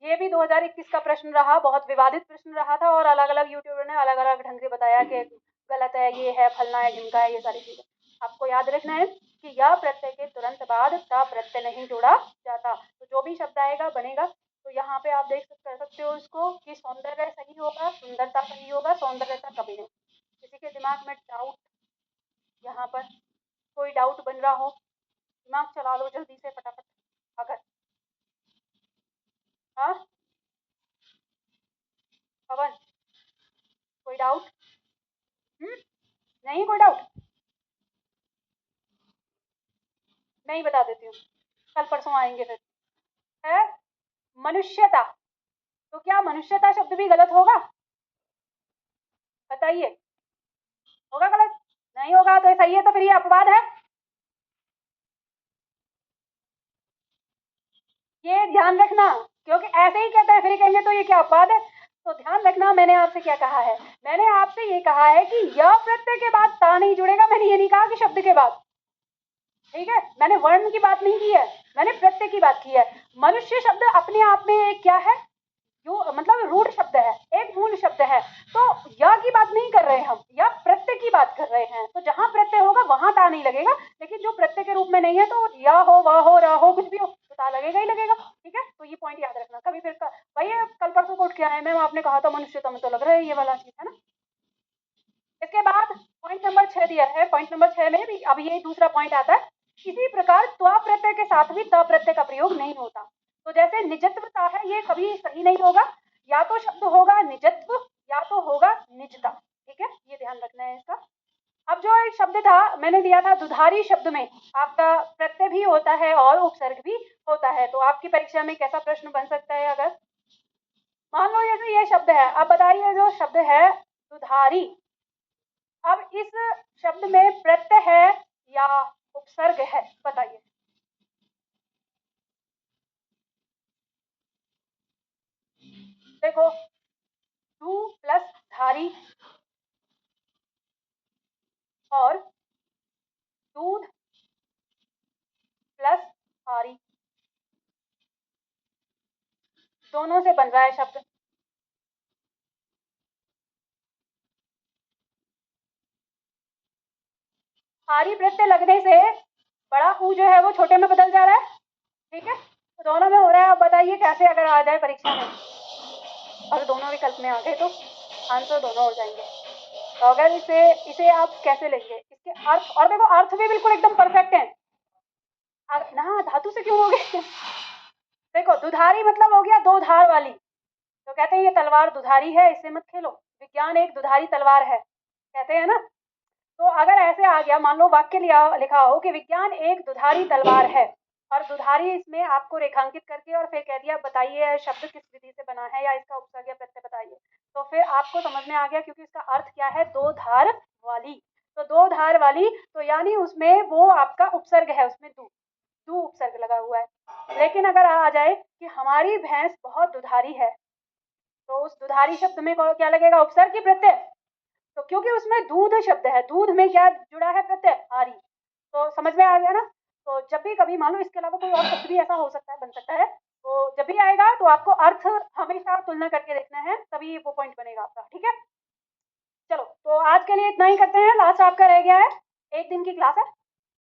S1: ये भी 2021 का प्रश्न रहा, बहुत विवादित प्रश्न रहा था, और अलग अलग यूट्यूबर ने अलग अलग ढंग से बताया कि गलत है, ये है, फलना है, ढिमका है, ये सारी चीजें। आपको याद रखना है कि यह प्रत्यय के तुरंत बाद ता प्रत्यय नहीं जोड़ा जाता। तो जो भी शब्द आएगा बनेगा। तो यहाँ पे आप देख सकते हो इसको कि सौंदर्य सही होगा, सुंदरता सही होगा, सौंदर्यता कभी नहीं। किसी के दिमाग में डाउट, यहाँ पर कोई डाउट बन रहा हो, दिमाग चला लो जल्दी से फटाफट। अगर हाँ पवन, कोई डाउट? नहीं कोई डाउट? मैं ही बता देती हूँ, कल परसों आएंगे फिर। है मनुष्यता, तो क्या मनुष्यता शब्द भी गलत होगा? बताइए, होगा गलत? नहीं होगा तो सही है, तो फिर ये अपवाद है। ये ध्यान रखना, क्योंकि ऐसे ही कहते हैं फिर कहेंगे तो ये क्या अपवाद है। तो ध्यान रखना, मैंने आपसे क्या कहा है? मैंने आपसे ये कहा है कि यह प्रत्यय के बाद ता नहीं जुड़ेगा, मैंने ये नहीं कहा कि शब्द के बाद। ठीक है, मैंने वर्ण की बात नहीं की है, मैंने प्रत्यय की बात की है। मनुष्य शब्द अपने आप में एक क्या है? जो मतलब रूढ़ शब्द है, एक मूल शब्द है। तो या की बात नहीं कर रहे हम, या प्रत्यय की बात कर रहे हैं। तो जहां प्रत्यय होगा वहां ता नहीं लगेगा, लेकिन जो प्रत्यय के रूप में नहीं है, तो या हो, वह हो, रहा हो, कुछ भी हो, तो ता लगेगा ही लगेगा। ठीक है, तो ये पॉइंट याद रखना। कभी फिर भाई कल परसों को उठ के आए, मैम आपने कहा था मनुष्यता में, तो लग रहा है ये वाला चीज है ना। इसके बाद पॉइंट नंबर 6 दिया है। पॉइंट नंबर 6 में भी अब ये दूसरा पॉइंट आता है, इसी प्रकार त्वा प्रत्यय के साथ भी त प्रत्यय का प्रयोग नहीं होता। तो जैसे निजत्वता है, ये कभी सही नहीं होगा, या तो शब्द होगा निजत्व या तो होगा निजता। ठीक है, ये ध्यान रखना है इसका। अब जो एक शब्द था मैंने दिया था दुधारी शब्द में आपका प्रत्यय भी होता है और उपसर्ग भी होता है। तो आपकी परीक्षा में कैसा प्रश्न बन सकता है? अगर मान लो जैसे ये शब्द है, अब बताइए जो शब्द है दुधारी, अब इस शब्द में प्रत्यय है या उपसर्ग है? बताइए। देखो, दू प्लस धारी और दूध प्लस हारी, दोनों से बन रहा है शब्द। हारी प्रत्यय लगने से बड़ा ऊ जो है वो छोटे में बदल जा रहा है। ठीक है, तो दोनों में हो रहा है। अब बताइए कैसे अगर आ जाए परीक्षा में, अगर दोनों विकल्प में आ गए तो आंसर दोनों हो जाएंगे। तो अगर इसे इसे आप कैसे लेंगे? इसके अर्थ, और देखो अर्थ भी बिल्कुल एकदम परफेक्ट है ना। धातु से क्यों हो गए? देखो दुधारी मतलब हो गया दो धार वाली, तो कहते हैं ये तलवार दुधारी है, इससे मत खेलो, विज्ञान एक दुधारी तलवार है, कहते हैं ना। तो अगर ऐसे आ गया, मान लो वाक्य लिखा हो कि विज्ञान एक दुधारी तलवार है, और दुधारी इसमें आपको रेखांकित करके और फिर कह दिया बताइए शब्द किस विधि से बना है या इसका उपसर्ग या प्रत्यय बताइए, तो फिर आपको समझ में आ गया, क्योंकि इसका अर्थ क्या है? दो धार वाली। तो दो धार वाली, तो यानी उसमें वो आपका उपसर्ग है, उसमें दू दू उपसर्ग लगा हुआ है। लेकिन अगर आ जाए कि हमारी भैंस बहुत दुधारी है, तो उस दुधारी शब्द में क्या लगेगा? उपसर्ग की प्रत्यय। तो क्योंकि उसमें दूध शब्द है, दूध में क्या जुड़ा है? प्रत्यय आरी। तो समझ में आ गया ना। तो जब भी कभी मान लो इसके अलावा कोई और शब्द भी ऐसा हो सकता है, बन सकता है, तो जब भी आएगा तो आपको अर्थ हमेशा तुलना करके देखना है, तभी वो पॉइंट बनेगा आपका, ठीक है। चलो तो आज के लिए इतना ही करते हैं, लास्ट आपका रह गया है, एक दिन की क्लास है।